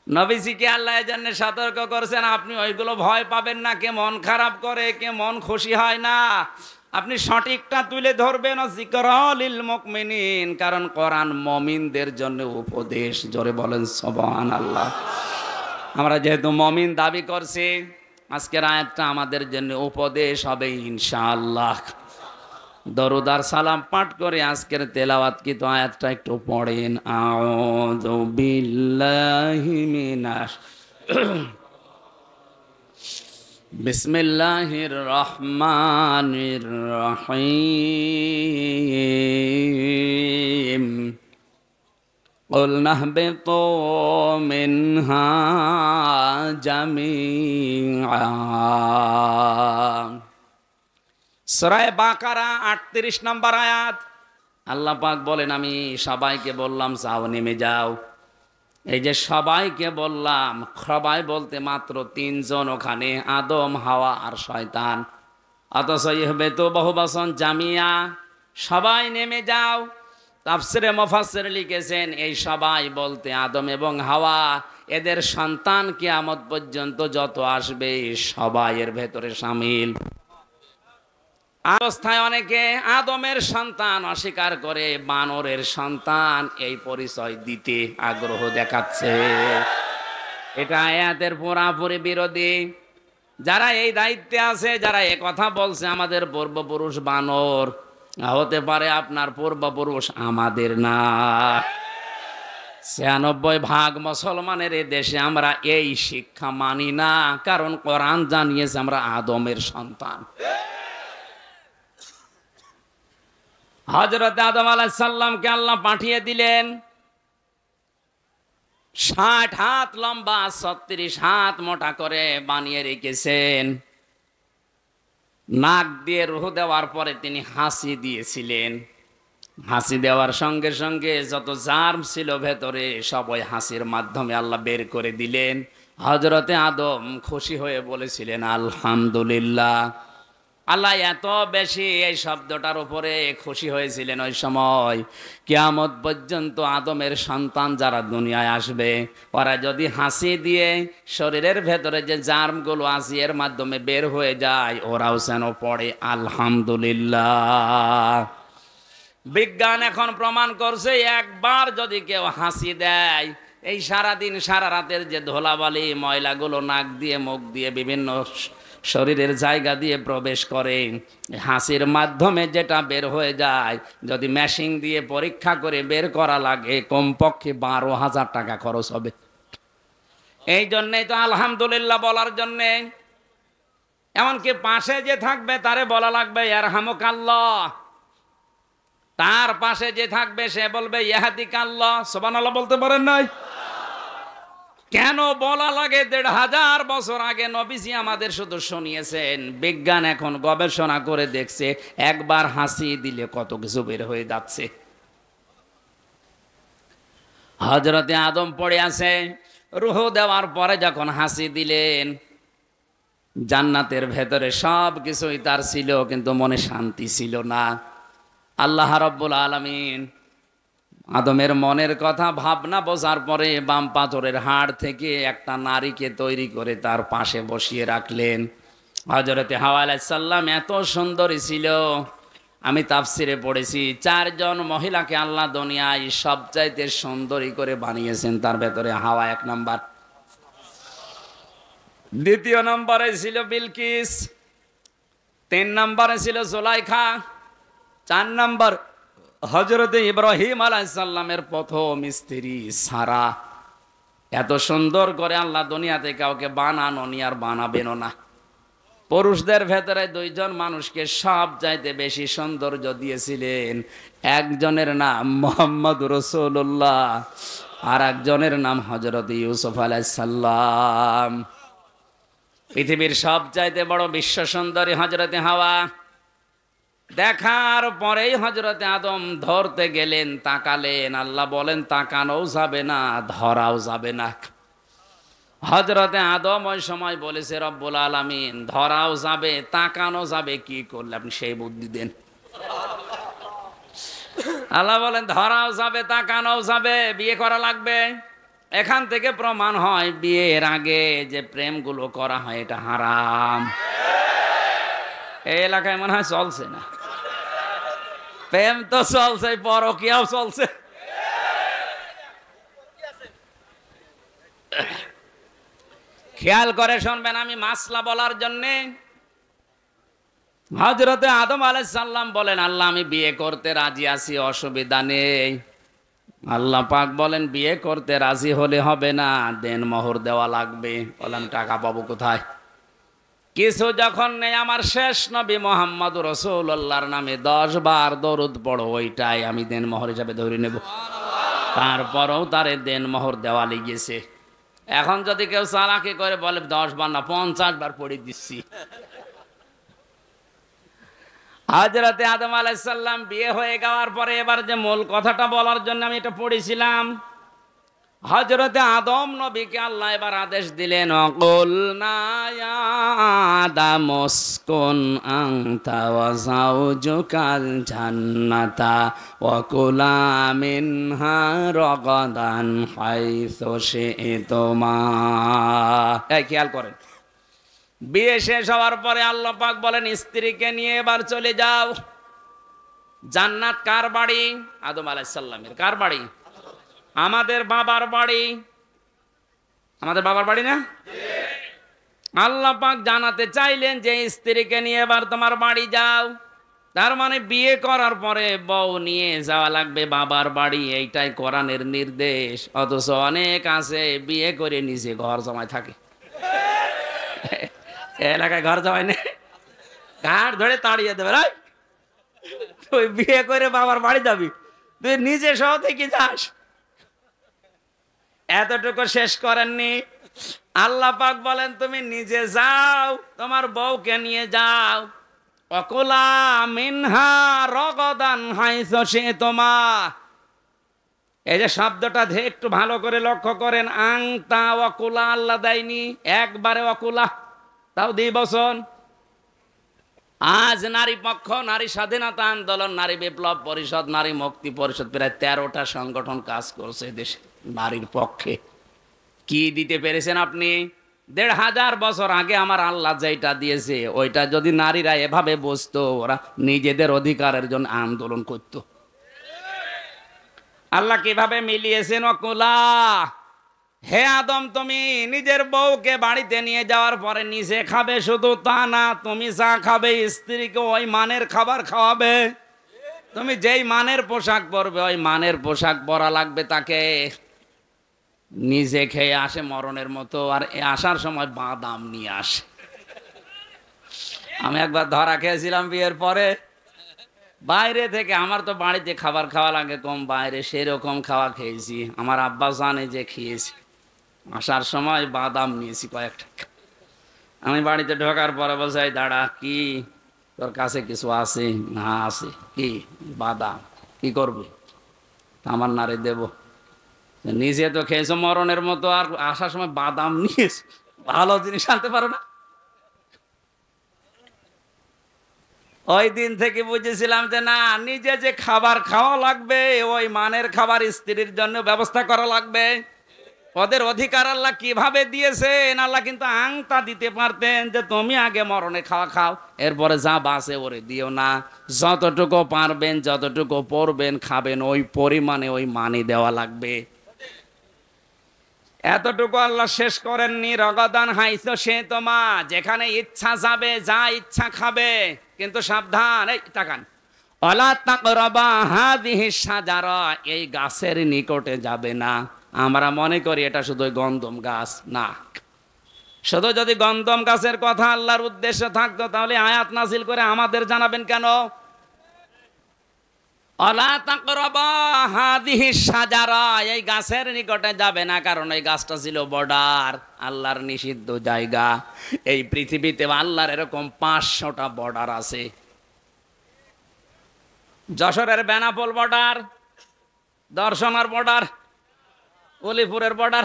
নবীজিকে আল্লাহ জানে সতর্ক করেছেন, আপনি ওইগুলো ভয় পাবেন না। কে মন খারাপ করে, কে মন খুশি হয় না, আপনি সঠিকটা তুলে ধরবেন। যিকরালিল মুমিনিন, কারণ কোরআন মুমিনদের জন্য উপদেশ। জোরে বলেন সুবহানাল্লাহ। আমরা যেহেতু মুমিন দাবি করছি, আজকের আয়াতটা আমাদের জন্য উপদেশ হবে ইনশাআল্লাহ। দরুদ আর সালাম পাঠ করে আজকের তেলাওয়াতকৃত আয়াতটা একটু পড়েন। আউযু বিল্লাহি মিনাশ বিসমিল্লাহির রহমানির রহিম। قُلْنَا اهْبِطُوا مِنْهَا جَمِيعًا। সূরা বাকারা ৩৮ নম্বর আয়াত। আল্লাহ পাক বলেন, আমি সবাইকে বললাম যাও নেমে যাও। এই যে সবাইকে বললাম, সবাই বলতে মাত্র ৩ জন ওখানে, আদম, হাওয়া আর শয়তান। অথচ ইহবিতু বহুবচন জামিয়া, সবাই নেমে যাও। তাফসিরে মুফাসসির লিখেছেন এই সবাই বলতে আদম এবং হাওয়া, এদের সন্তান কিয়ামত পর্যন্ত যত আসবে সবাই এর ভেতরে শামিল। অবস্থায় অনেকে আদমের সন্তান অস্বীকার করে, বানরের সন্তান এই পরিচয় দিতে আগ্রহ দেখাচ্ছে। এটা আয়াতের পুরাপুরি বিরোধী। যারা এই দায়িত্বে আছে, যারা এ কথা বলছে আমাদের পূর্বপুরুষ বানর, হতে পারে আপনার পূর্বপুরুষ, আমাদের না। ৯৬% মুসলমানের এই দেশে আমরা এই শিক্ষা মানি না, কারণ কোরআন জানিয়েছে আমরা আদমের সন্তান। হযরত আদম আলাইহিস সালামকে আল্লাহ পাঠিয়ে দিলেন ৬০ হাত লম্বা, ৩৬ হাত মোটা করে বানিয়ে রেখেছেন। নাক দিয়ে রূহ দেওয়ার পরে তিনি হাসি দিয়েছিলেন। হাসি দেওয়ার সঙ্গে সঙ্গে যত জার্ম ছিল ভেতরে সব ওই হাসির মাধ্যমে আল্লাহ বের করে দিলেন। হযরতে আদম খুশি হয়ে বলেছিলেন আলহামদুলিল্লাহ। আল্লাহ এত বেশি এই শব্দটার উপরে খুশি হয়েছিলেন ওই সময়, কিয়ামত পর্যন্ত আদমের সন্তান যারা দুনিয়ায় আসবে, ওরা যদি হাসি দিয়ে শরীরের ভেতরে যে জার্মগুলো আছে এর মাধ্যমে বের হয়ে যায়, ওরাও যেন পড়ে আলহামদুলিল্লাহ। বিজ্ঞান এখন প্রমাণ করছে, একবার যদি কেউ হাসি দেয়, এই সারাদিন সারা রাতের যে ধুলাবালি ময়লাগুলো নাক দিয়ে মুখ দিয়ে বিভিন্ন শরীরের জায়গা দিয়ে প্রবেশ করে, হাসির মাধ্যমে যেটা বের হয়ে যায়, যদি মেশিন দিয়ে পরীক্ষা করে বের করা লাগে কমপক্ষে ১২,০০০ টাকা খরচ হবে। এই জন্যেই তো আলহামদুলিল্লাহ বলার জন্যে, এমনকি পাশে যে থাকবে তারে বলা লাগবে ইয়ারহামুকাল্লাহ, তার পাশে যে থাকবে সে বলবে ইয়াহদিকাল্লাহ। সুবহানাল্লাহ বলতে পারেন নাই? কেন বলা লাগে? ১৫০০ বছর আগে নবীজি আমাদের শুধু শুনিয়েছেন। বিজ্ঞান এখন গবেষণা করে দেখছে, একবার হাসি দিলে কত কিছু বের হয়ে যাচ্ছে। হযরতে আদম পড়ে আছে, রূহ দেওয়ার পরে যখন হাসি দিলেন, জান্নাতের ভেতরে সব কিছুই তার ছিল, কিন্তু মনে শান্তি ছিল না। আল্লাহ রাব্বুল আলামিন আদমের মনের কথা ভাবনা বোঝার পরে বাম পাথরের হাড় থেকে একটা নারীকে তৈরি করে তার পাশে বসিয়ে রাখলেন। হযরতে হাওয়া আলাইহিস সালাম এত সুন্দরী ছিল, আমি তাফসিরে পড়েছি ৪ জন মহিলাকে আল্লাহ দুনিয়ায় সবচাইতে সুন্দরী করে বানিয়েছেন, তার ভেতরে হাওয়া ১ নাম্বার। দ্বিতীয় নম্বরে ছিল বিলকিস, ৩ নম্বরে ছিল জুলাইখা, ৪ নম্বর হযরতে ইব্রাহিম আলাইহিস সালামের প্রথম স্ত্রী সারা। এত সুন্দর করে আল্লাহ দুনিয়াতে কাউকে বানানোনি আর বানাবেনও না। পুরুষদের ভেতরে ২ জন মানুষকে সব চাইতে বেশি সৌন্দর্য দিয়েছিলেন। একজনের নাম মুহাম্মদ রাসূলুল্লাহ, আর একজনের নাম হযরত ইউসুফ আলাইহিস সালাম। পৃথিবীর সবচাইতে বড় বিশ্ব সুন্দরী হযরতে হাওয়া। দেখার পরেই হযরতে আদম ধরতে গেলেন, তাকালেন, আল্লাহ বলেন তাকানোও যাবে না, ধরাও যাবে না। হযরতে আদম ওই সময় বলেছে রব্বুল আলামিন ধরাও যাবে তাকানো যাবে, কি করলে আপনি সেই বুদ্ধি দেন। আল্লাহ বলেন ধরাও যাবে তাকানোও যাবে, বিয়ে করা লাগবে। এখান থেকে প্রমাণ হয় বিয়ের আগে যে প্রেমগুলো করা হয় এটা হারাম। এই এলাকায় মনে হয় চলছে না, প্রেম তো চলছে, পরকীয়াও চলছে। খেয়াল করে শুনবেন, আমি মাসলা বলার জন্যে। হযরতে আদম আলাইহিস সালাম বলেন আল্লাহ আমি বিয়ে করতে রাজি আছি, অসুবিধা নেই। আল্লাহ পাক বলেন বিয়ে করতে রাজি হলে হবে না, দেনমোহর দেওয়া লাগবে। বলেন টাকা পাবো কোথায়? কিছু যখন নেই, আমার শেষ নবী মুহাম্মদুর রাসূলুল্লাহর নামে 10 বার দরুদ পড়ো, ওইটাই আমি দেনমোহর হিসাবে ধরে নেব। তারপরেও তারে দেনমোহর দেওয়া লেগেছে। এখন যদি কেউ চালাকি করে বলে 10 বার না 50 বার পড়ে দিচ্ছি। হযরতে আদম আলাইহিস সালাম বিয়ে হয়ে যাওয়ার পরে এবার যে মূল কথাটা বলার জন্য আমি এটা পড়েছিলাম, হযরতে আদম নবীকে আল্লাহ এবার আদেশ দিলেন অকুলনা ইয়া আদম উসকুন আনতা ওয়া যাওজুকাল জান্নাতা ওয়া কুলা মিনহা রাগাদান হাইসু শি'তুমা। এই খেয়াল করেন, বিয়ে শেষ হওয়ার পরে আল্লাহ পাক বলেন স্ত্রীকে নিয়ে এবার চলে যাও। জান্নাত কার বাড়ি? আদম আলাইহিস সালামের। কার বাড়ি? আমাদের বাবার বাড়ি। আমাদের বাবার বাড়ি না? আল্লাহ পাক জানাতে চাইলেন যে স্ত্রীকে নিয়ে এবার তোমার বাড়ি যাও। তার মানে বিয়ে করার পরে বউ নিয়ে যাওয়া লাগবে বাবার বাড়ি, এইটাই কোরআনের নির্দেশ। অথচ অনেক আছে বিয়ে করে নিজে ঘর জমায় থাকে। এলাকায় ঘর জমায় নেই, ঘাট ধরে তাড়িয়ে দেবে। রাই তুই বিয়ে করে বাবার বাড়ি যাবি, তুই নিজে সহ থেকে যাস। এতটুকু শেষ করেননি, আল্লাহ পাক বলেন তুমি নিজে যাও, তোমার বউকে নিয়ে যাও। অকুলা মিনহা রগদান হাইসু শি'তুমা। এই যে শব্দটা একটু ভালো করে লক্ষ্য করেন, আংতা ওয়াকুলা আল্লাহ দেয়নি, একবারে ওয়াকুলা, তাও দ্বিবচন। আজ নারী পক্ষ, নারী স্বাধীনতা আন্দোলন, নারী বিপ্লব পরিষদ, নারী মুক্তি পরিষদ, প্রায় 13টা সংগঠন কাজ করছে দেশে নারীর পক্ষে। কি দিতে পেরেছেন আপনি? 1500 বছর আগে আমার আল্লাহ যেটা দিয়েছে ওইটা যদি নারীরা এভাবে বুঝতো, ওরা নিজেদের অধিকারের জন্য আন্দোলন করত। আল্লাহ কিভাবে মিলিয়েছেন? অকুলা, হে আদম তুমি নিজের বউকে বাড়িতে নিয়ে যাওয়ার পরে নিজে খাবে, শুধু তা না তুমি যা খাবে স্ত্রীকে ওই মানের খাবার খাওয়াবে। তুমি যেই মানের পোশাক পরবে ওই মানের পোশাক পরা লাগবে তাকে। নিজে খেয়ে আসে মরণের মতো, আর আসার সময় বাদাম নিয়ে আসে। আমি একবার ধরা খেয়েছিলাম বিয়ের পরে, বাইরে থেকে। আমার তো বাড়িতে খাবার খাওয়া লাগে কম, বাইরে সেরকম খাওয়া খেয়েছি। আমার আব্বা জানে যে খেয়েছি। আসার সময় বাদাম নিয়েছি কয়েকটা। আমি বাড়িতে ঢোকার পরে বলছি এই দাঁড়া, কি তোর কাছে কিছু আছে? না আছে। কি? বাদাম। কি করবি? আমার নারে দেব। নিজে তো খেয়েছো মরণের মতো, আর আসার সময় বাদাম নিয়েছ, ভালো জিনিস আনতে পারো না? ওই দিন থেকে বুঝেছিলাম যে না, নিজে যে খাবার খাওয়া লাগবে ওই মানের খাবার স্ত্রীর জন্য ব্যবস্থা করা লাগবে। ওদের অধিকার আল্লাহ কিভাবে দিয়েছেন? আল্লাহ কিন্তু আংতা দিতে পারতেন যে তুমি আগে মরণে খাওয়া খাও, এরপরে যা বাঁচে ওরে দিও না। যতটুকু পারবেন, যতটুকু পড়বেন খাবেন, ওই পরিমাণে ওই মানি দেওয়া লাগবে। এতটুকু আল্লাহ শেষ করেননি। রগদান হাইসু শি'তুমা, যেখানে ইচ্ছা যাবে, যা ইচ্ছা খাবে, কিন্তু সাবধান। এই তাকান, ওয়ালা তাকরাবা হাযিহিশ শাজারা, এই গাছের নিকটে যাবে না। আমরা মনে করি এটা শুধু গন্ধম গাছ, না। শুধু যদি গন্ধম গাছের কথা আল্লাহর উদ্দেশ্য থাকতো তাহলে আয়াত নাজিল করে আমাদের জানাবেন কেন? অলা তাকরাবা হাদিহি শাজারা, এই গাছের নিকটে যাবে না, কারণ এই গাছটা ছিল বর্ডার, আল্লাহর নিষিদ্ধ জায়গা। এই পৃথিবীতে আল্লাহর এরকম 500টা বর্ডার আছে। যশোরের বেনাপোল বর্ডার, দর্শনার বর্ডার, অলিপুরের বর্ডার।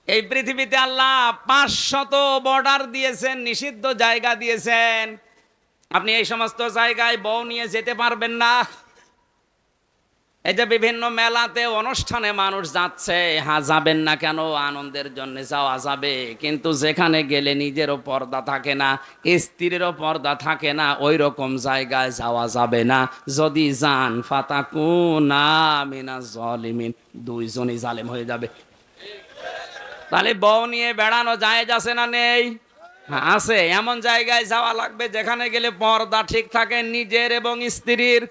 এই পৃথিবীতে আল্লাহ 500 বর্ডার দিয়েছেন, নিষিদ্ধ জায়গা দিয়েছেন। আপনি এই সমস্ত জায়গায় বউ নিয়ে যেতে পারবেন না। এই যে বিভিন্ন মেলাতে অনুষ্ঠানে মানুষ যাচ্ছে, হ্যাঁ যাবেন না কেন, আনন্দের জন্য যাওয়া যাবে, কিন্তু যেখানে গেলে নিজেরও পর্দা থাকে না, স্ত্রীরও পর্দা থাকে না, ওই রকম জায়গায় যাওয়া যাবে না। যদি যান ফাতাকুনা মিনাজ জালিমিন, দুইজনই জালেম হয়ে যাবে। তাহলে বউ নিয়ে বেড়ানো জায়েজ আছে না নেই? হ্যাঁ আছে। এমন জায়গায় যাওয়া লাগবে যেখানে গেলে পর্দা ঠিক থাকে নিজের এবং স্ত্রীর।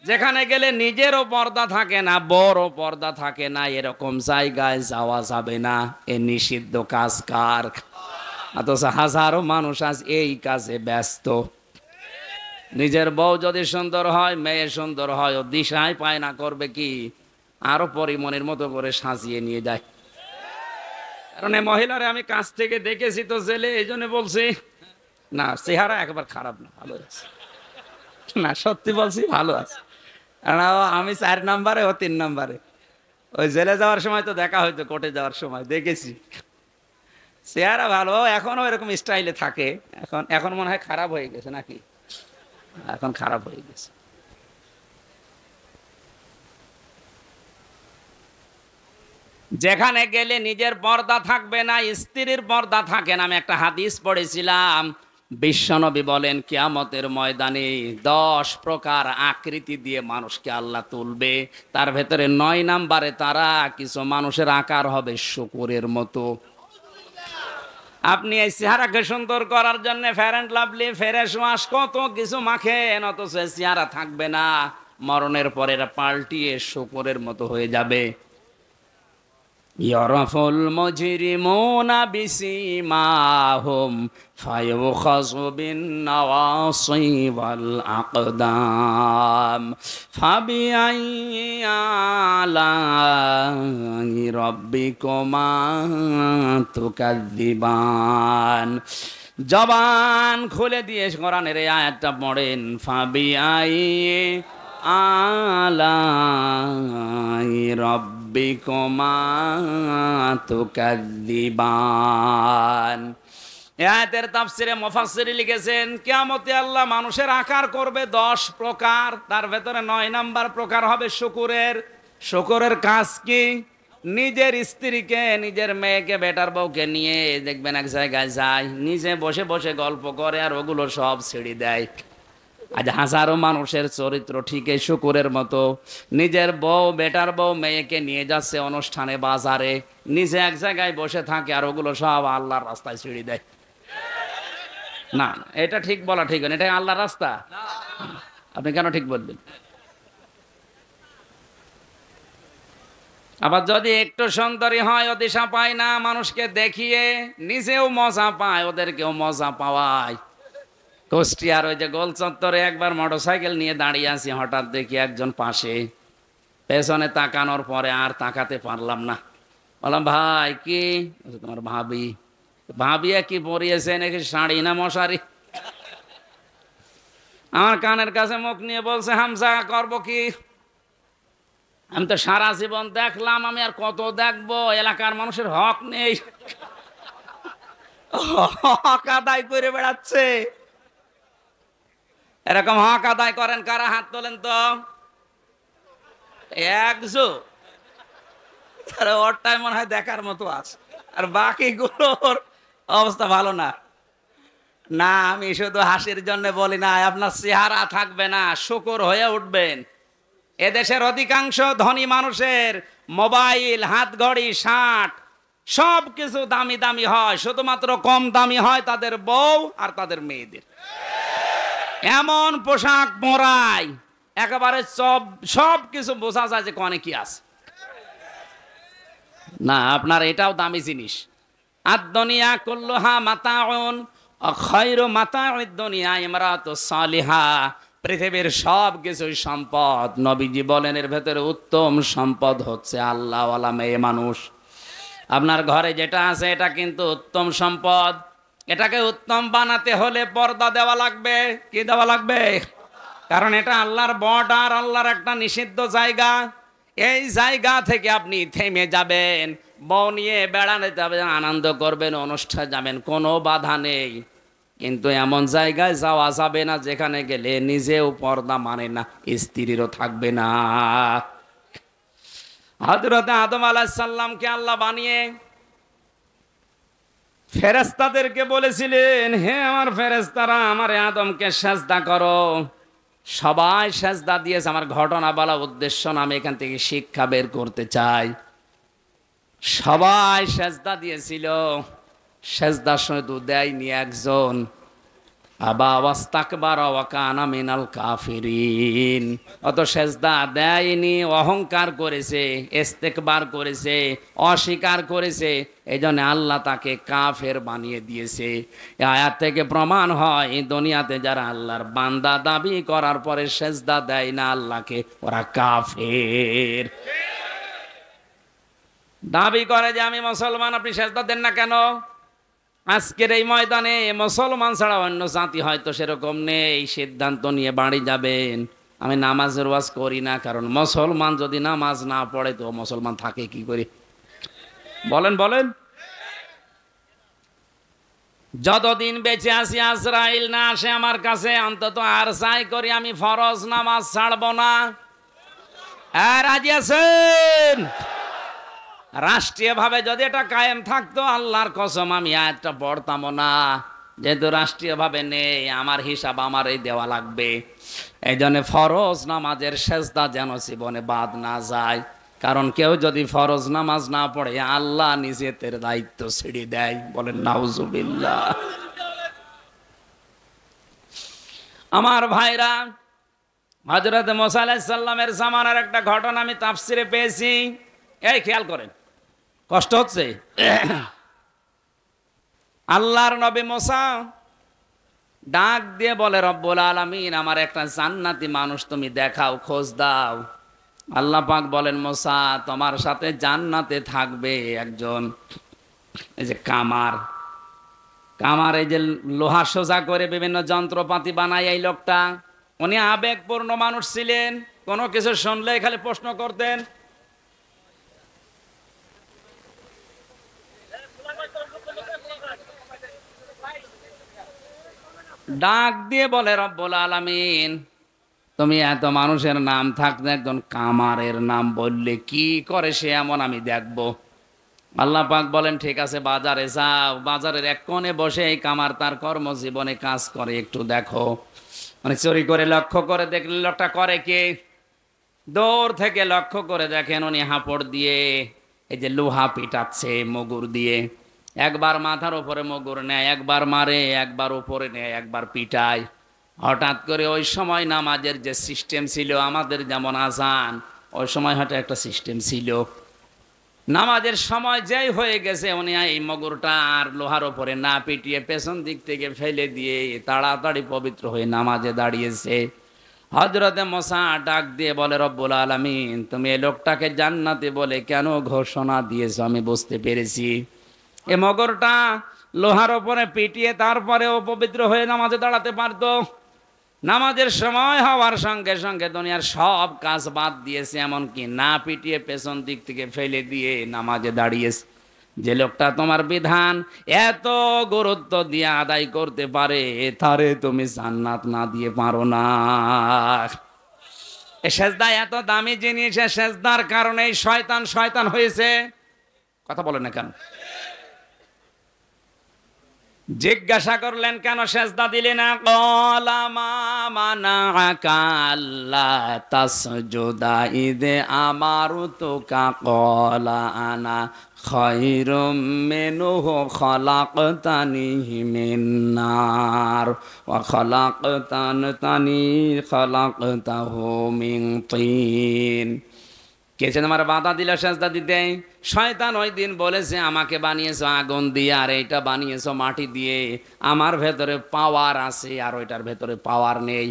যেখানে গেলে নিজেরও পর্দা থাকে না, বড় পর্দা থাকে না, এরকম জায়গায় যাওয়া যাবে না। এ নিষিদ্ধ কাজ কার? অথচ হাজারো মানুষ আজ এই কাজে ব্যস্ত। নিজের বউ যদি সুন্দর হয়, মেয়ে সুন্দর হয়, ও দিশায় পায় না, করবে কি? আরো পরিমণির মতো করে সাজিয়ে নিয়ে যায়। কারণ এই মহিলারে আমি কাছ থেকে দেখেছি তো জেলে, এই জন্য বলছি না, চেহারা একবার খারাপ না, ভালো আছে। না সত্যি বলছি, ভালো আছে। কারণ আমি 4 নম্বরে, ও 3 নম্বরে। ওই জেলে যাওয়ার সময় তো দেখা হয়তো, কোর্টে যাওয়ার সময় দেখেছি। চেহারা ভালো, এখনো এরকম স্টাইলে থাকে। এখন মনে হয় খারাপ হয়ে গেছে নাকি? এখন খারাপ হয়ে গেছে। যেখানে গেলে নিজের পর্দা থাকবে না, স্ত্রীর পর্দা থাকে না। আমি একটা হাদিস পড়েছিলাম, বিশ্বনবী বলেন কিয়ামতের ময়দানে 10 প্রকার আকৃতি দিয়ে মানুষকে আল্লাহ তুলবে। তার ভেতরে 9 নম্বরে তারা কিছু মানুষের আকার হবে শূকরের মতো। আপনি এই চেহারাকে সুন্দর করার জন্য ফেয়ার অ্যান্ড লাভলি, ফেরেশ ওয়াশ, কত কিছু মাখেন, অথচ চেহারা থাকবে না। মরণের পরে পাল্টিয়ে শূকরের মতো হয়ে যাবে। ইয়ারাফুল মুজরিমুনা বিসিমাহুম ফায়ুখাযু বিন নাওয়াসি ওয়াল আকদাম ফাবিআইয়ি আলাই রাব্বিকুমা তুকাযযিবান। জবান খুলে দিয়ে কোরআনের এই আয়াতটা পড়েন, ফাবিআইয়ি আলাই রাব্বিকুমা তুকাযযিবান। আয়াতের তাফসিরে মুফাসসির লিখেছেন, কিয়ামতে আল্লাহ মানুষের আকার করবে 10 প্রকার, তার ভেতরে 9 নাম্বার প্রকার হবে শুকরের। শুকরের কাজ কি? নিজের স্ত্রীকে, নিজের মেয়েকে, বেটার বউকে নিয়ে দেখবেন এক জায়গায় যায়, নিজে বসে বসে গল্প করে আর ওগুলো সব ছেড়ে দেয়। আজ হাজারো মানুষের চরিত্র ঠিক এই শুকরের মতো। নিজের বউ, বেটার বউ, মেয়েকে নিয়ে যাচ্ছে অনুষ্ঠানে, বাজারে, নিজে এক জায়গায় বসে থাকে আর ওগুলো সব আল্লাহর রাস্তায় ছেড়ে দেয়। না এটা ঠিক বলা ঠিক না, এটা আল্লাহর রাস্তা। আপনি কেন ঠিক বলবেন? আবার যদি একটু সুন্দরী হয়, ও দিশা পায় না, মানুষকে দেখিয়ে নিজেও মজা পায়, ওদেরকেও মজা পাওয়ায়। কুষ্টিয়ার ওই যে গোল চত্বরে একবার মোটরসাইকেল নিয়ে দাঁড়িয়ে আছি, হঠাৎ দেখি একজন পাশে, পেছনে তাকানোর পরে আর তাকাতে পারলাম না। বললাম, ভাই কি? তোমার ভাবি। ভাবিয়া কি পরিয়েছে, নাকি শাড়ি না মশারি? আমার কানের কাছে মুখ নিয়ে বলছে, হামজা করবো কি? আমি তো সারা জীবন দেখলাম, আমি আর কত দেখবো? এলাকার মানুষের হক নেই, হক আদায় করে বেড়াচ্ছে। এরকম হক আদায় করেন কারা? হাত তোলেন তো। একজো, ওরটাই মনে হয় দেখার মতো আছে, আর বাকিগুলোর অবস্থা ভালো না। না, আমি শুধু হাসির জন্য বলি না, আপনার চেহারা থাকবে না, শুকর হয়ে উঠবেন। এদেশের অধিকাংশ ধনী মানুষের মোবাইল, হাত ঘড়ি, শার্ট সব কিছু দামি দামি হয়, শুধুমাত্র কম দামি হয় তাদের বউ আর তাদের মেয়েদের। এমন পোশাক পরায় একেবারে সব কিছু বোঝা যায় যে কনে কি আছে। না, আপনার এটাও দামি জিনিস। আদ-দুনিয়া কুল্লুহা মাতাউন, খায়রু মাতাউদ দুনিয়া ইমরাতুস সালিহা। পৃথিবীর সব কিছুই সম্পদ, নবীজি বলেন এর ভেতরে উত্তম সম্পদ হচ্ছে আল্লাহওয়ালা মেয়ে মানুষ। আপনার ঘরে যেটা আছে এটা কিন্তু উত্তম সম্পদ। এটাকে উত্তম বানাতে হলে পর্দা দেওয়া লাগবে। কি দেওয়া লাগবে? কারণ এটা আল্লাহর বর্ডার, আল্লাহর একটা নিষিদ্ধ জায়গা। এই জায়গা থেকে আপনি থেমে যাবেন, বউ নিয়ে বেড়াতে যাবেন, আনন্দ করবেন, অনুষ্ঠান যাবেন, কোনো বাধা নেই। কিন্তু এমন জায়গায় যাওয়া যাবে না যেখানে গেলে নিজেও পর্দা মানে না, স্ত্রীরও থাকবে না। হযরত আদম আলাইহিস সালামকে আল্লাহ বানিয়ে ফেরেশতাদেরকে বলেছিলেন, হে আমার ফেরেশতারা, আমার আদমকে সেজদা করো। সবাই সেজদা দিয়েছে। আমার ঘটনা বলা উদ্দেশ্য না, আমি এখান থেকে শিক্ষা বের করতে চাই। সবাই সেজদা দিয়েছিল, সেজদা শুধু দেয়নি একজন, আবা ওয়াস্তাকবারা ওয়া কানা মিনাল কাফিরিন। অত সেজদা দেয়নি, অহংকার করেছে, ইস্তেকবার করেছে, অস্বীকার করেছে। এই জন্য আল্লাহ তাকে কাফের বানিয়ে দিয়েছে। এই আয়াত থেকে প্রমাণ হয় দুনিয়াতে যারা আল্লাহর বান্দা দাবি করার পরে সেজদা দেয় না আল্লাহকে, ওরা কাফের। দাবি করে যে আমি মুসলমান, আপনি সেজদা দেন না কেন? আজকের এই ময়দানে মুসলমান ছাড়া অন্য জাতি হয়তো সেরকম নেই। সিদ্ধান্ত নিয়ে বাড়ি যাবেন, আমি নামাজের ওয়াজ করি না, কারণ মুসলমান যদি নামাজ না পড়ে তো মুসলমান থাকে কি করে? বলেন বলেন। যতদিন বেঁচে আছি আজরাইল না আসে আমার কাছে, অন্তত আর চাই করি আমি ফরজ নামাজ ছাড়বো না। আর রাজি আছেন? রাষ্ট্রীয়ভাবে যদি এটা কায়েম থাকতো, আল্লাহর কসম আমি আয়াতটা পড়তাম না। যেহেতু রাষ্ট্রীয়ভাবে নেই, আমার হিসাব আমারই দেওয়া লাগবে। এই জন্য ফরজ নামাজের সেজদা যেন জীবনে বাদ না যায়। কারণ কেউ যদি ফরজ নামাজ না পড়ে, আল্লাহ নিজেদের দায়িত্ব ছেড়ে দেয়। বলেন নাউজুবিল্লাহ। আমার ভাইরা, হযরত মুসা আলাইহিস সালামের জামানার একটা ঘটনা আমি তাফসিরে পেয়েছি। এই খেয়াল করেন, কষ্ট হচ্ছে। আল্লাহর নবী মুসা ডাক দিয়ে বলে, রব্বুল আলামিন, আমার একটা জান্নাতি মানুষ তুমি দেখাও, খোঁজ দাও। আল্লাহ পাক বলেন, মুসা, তোমার সাথে জান্নাতে থাকবে একজন, এই যে কামার। কামার এই যে লোহা সোজা করে বিভিন্ন যন্ত্রপাতি বানায় এই লোকটা। উনি আবেগপূর্ণ মানুষ ছিলেন, কোনো কিছু শুনলে খালি প্রশ্ন করতেন। ডাক দিয়ে বলে, রব্বুল আলামিন, তুমি এত মানুষের নাম থাকতে একজন কামারের নাম বললে, কি করে সে এমন আমি দেখবো। আল্লাহ পাক বলেন, ঠিক আছে, বাজারে যাও, বাজারের এক কোণে বসে এই কামার তার কর্মজীবনে কাজ করে, একটু দেখো। মানে চুরি করে লক্ষ্য করে দেখলে লোকটা করে কি, দূর থেকে লক্ষ্য করে দেখেন উনি হাঁপড় দিয়ে এই যে লোহা পিটাচ্ছে মগুর দিয়ে। একবার মাথার উপরে মগুর নেয়, একবার মারে, একবার উপরে নেয়, একবার পিটায়। হঠাৎ করে ওই সময় নামাজের যে সিস্টেম ছিল, আমাদের যেমন আজান, ওই সময় হয়তো একটা সিস্টেম ছিল। নামাজের সময় যেই হয়ে গেছে, উনি এই মগুরটা আর লোহার উপরে না পিটিয়ে পেছন দিক থেকে ফেলে দিয়ে তাড়াতাড়ি পবিত্র হয়ে নামাজে দাঁড়িয়েছে। হযরতে মুসা ডাক দিয়ে বলে, রব্বুল আলামিন, তুমি এই লোকটাকে জান্নাতে বলে কেন ঘোষণা দিয়েছো আমি বুঝতে পেরেছি। এ মগরটা লোহার উপরে পিটিয়ে তারপরেও পবিত্র হয়ে নামাজে দাঁড়াতে পারতো। নামাজের সময় হওয়ার সঙ্গে সঙ্গে দুনিয়ার সব কাজ বাদ দিয়েছে, এমনকি না পিটিয়ে পেছন দিক থেকে ফেলে দিয়ে নামাজে দাঁড়িয়েছে। যে লোকটা তোমার বিধান এত গুরুত্ব দিয়ে আদায় করতে পারে, তারে তুমি জান্নাত না দিয়ে পারো না। এই সেজদা এত দামি জিনিস, সেজদার কারণে শয়তান শয়তান হয়েছে। কথা বলে না কেন? জিজ্ঞাসা করলেন, কেন সেজদা দিলে না? ক্বালা মা মানাআকা আল্লা তাসজুদা ইয আমারতুকা ক্বালা আনা খায়রুম মিনহু খালাকতানি মিন নার ওয়া খালাকতাহু মিন তিন। কে যেন আমার বাধা দিল সেজদা দিতে? শয়তান ওই দিন বলেছে, আমাকে বানিয়েছো আগুন দিয়ে, আর এইটা বানিয়েছো মাটি দিয়ে। আমার ভেতরে পাওয়ার আছে আর ওইটার ভেতরে পাওয়ার নেই।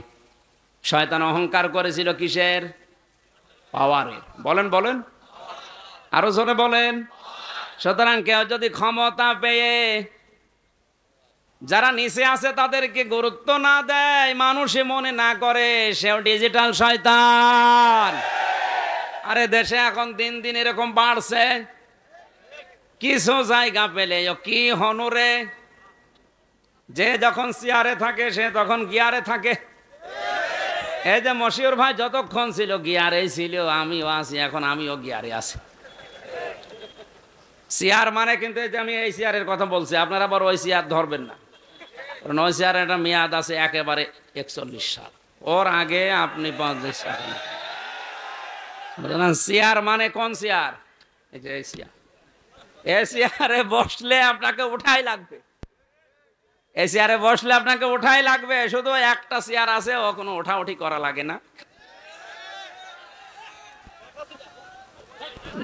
শয়তান অহংকার করেছিল কিসের? পাওয়ারের। বলেন বলেন, আরো জোরে বলেন। সুতরাং কেউ যদি ক্ষমতা পেয়ে যারা নিচে আছে তাদেরকে গুরুত্ব না দেয়, মানুষে মনে না করে, সেও ডিজিটাল শয়তান। আরে দেশে এখন দিন দিন এরকম বাড়ছে, কিছু জায়গা পেলে কি হনুরে, যে যখন চেয়ারে থাকে সে তখন গিয়ারে থাকে। এই যে মশিউর ভাই যতক্ষণ ছিল গিয়ারে ছিল, আমিও আছি এখন, আমিও গিয়ারে আছি। চেয়ার মানে কিন্তু এই যে আমি এই চেয়ারের কথা বলছি, আপনারা আবার ওই চেয়ার ধরবেন না, কারণ ওই চেয়ারের একটা মেয়াদ আছে একেবারে 41 সাল, ওর আগে আপনি 50 সাল। চেয়ার মানে কোন চেয়ার? এই যে এই চেয়ার, এই চেয়ারে বসলে আপনাকে উঠাই লাগবে, এই চেয়ারে বসলে আপনাকে উঠাই লাগবে। শুধু একটা চেয়ার আছে, ও কোনো উঠাউঠি করা লাগে না।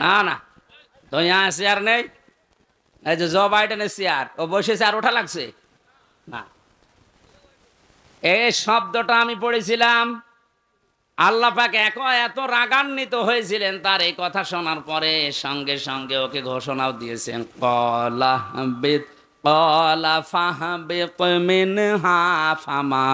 না না, তো यहाँ চেয়ার নেই, এই যে জো বাইডেনের চেয়ার, ও বসে চেয়ার ওঠা লাগছে না। এই শব্দটা আমি পড়েছিলাম, আল্লাহ পাক এত রাগান্বিত হয়েছিলেন তার এই কথা শোনার পরে, সঙ্গে সঙ্গে ওকে ঘোষণাও দিয়েছেন, ক্বালা বিত ক্বালা ফাহবিত মিনহা ফামা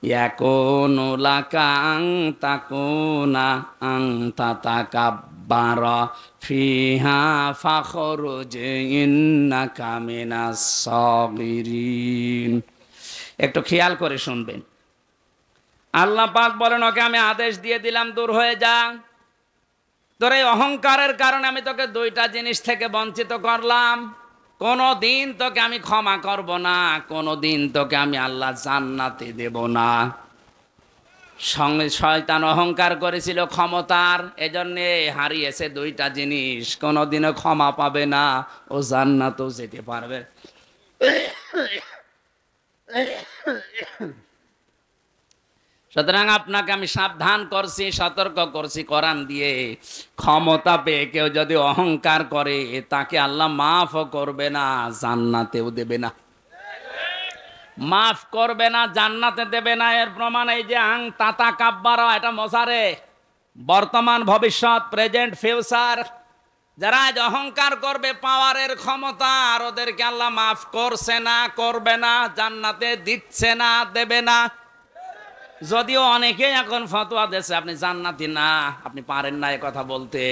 ইয়াকুনু লাকা আন তাকুনা আনতা তাকাব্বারা ফিহা ফাখরুজ ইন্নাকা মিনাস সাগিরিন। একটু খেয়াল করে শুনবেন। আল্লাহ পাক বলেন, ওকে আমি আদেশ দিয়ে দিলাম, দূর হয়ে যা, তোর এই অহংকারের কারণে আমি তোকে দুইটা জিনিস থেকে বঞ্চিত করলাম। কোনো দিন তোকে আমি ক্ষমা করব না, কোনো দিন তোকে আমি আল্লাহ জান্নাতে দেব না। সঙ্গে শয়তান অহংকার করেছিল ক্ষমতার, এজন্যে হারিয়েছে দুইটা জিনিস, কোনোদিনও ক্ষমা পাবে না, ও জান্নাতেও যেতে পারবে। সুতরাং আপনাকে আমি সাবধান করছি, সতর্ক করছি কোরআন দিয়ে, ক্ষমতা পেয়ে কেউ যদি অহংকার করে তাকে আল্লাহ মাফও করবে না, জান্নাতেও দেবে না। মাফ করবে না, জান্নাতে দেবে না। এর প্রমাণ এই যে আং তাতা কাব্বারা, এটা মশারে বর্তমান ভবিষ্যৎ, প্রেজেন্ট ফিউচার। যারা আজ অহংকার করবে পাওয়ারের ক্ষমতা, আর ওদেরকে আল্লাহ মাফ করছে না, করবে না, জান্নাতে দিচ্ছে না, দেবে না। যদিও অনেকেই এখন ফতোয়া দিচ্ছে আপনি জান্নাতি না, আপনি পারেন না এ কথা বলতে,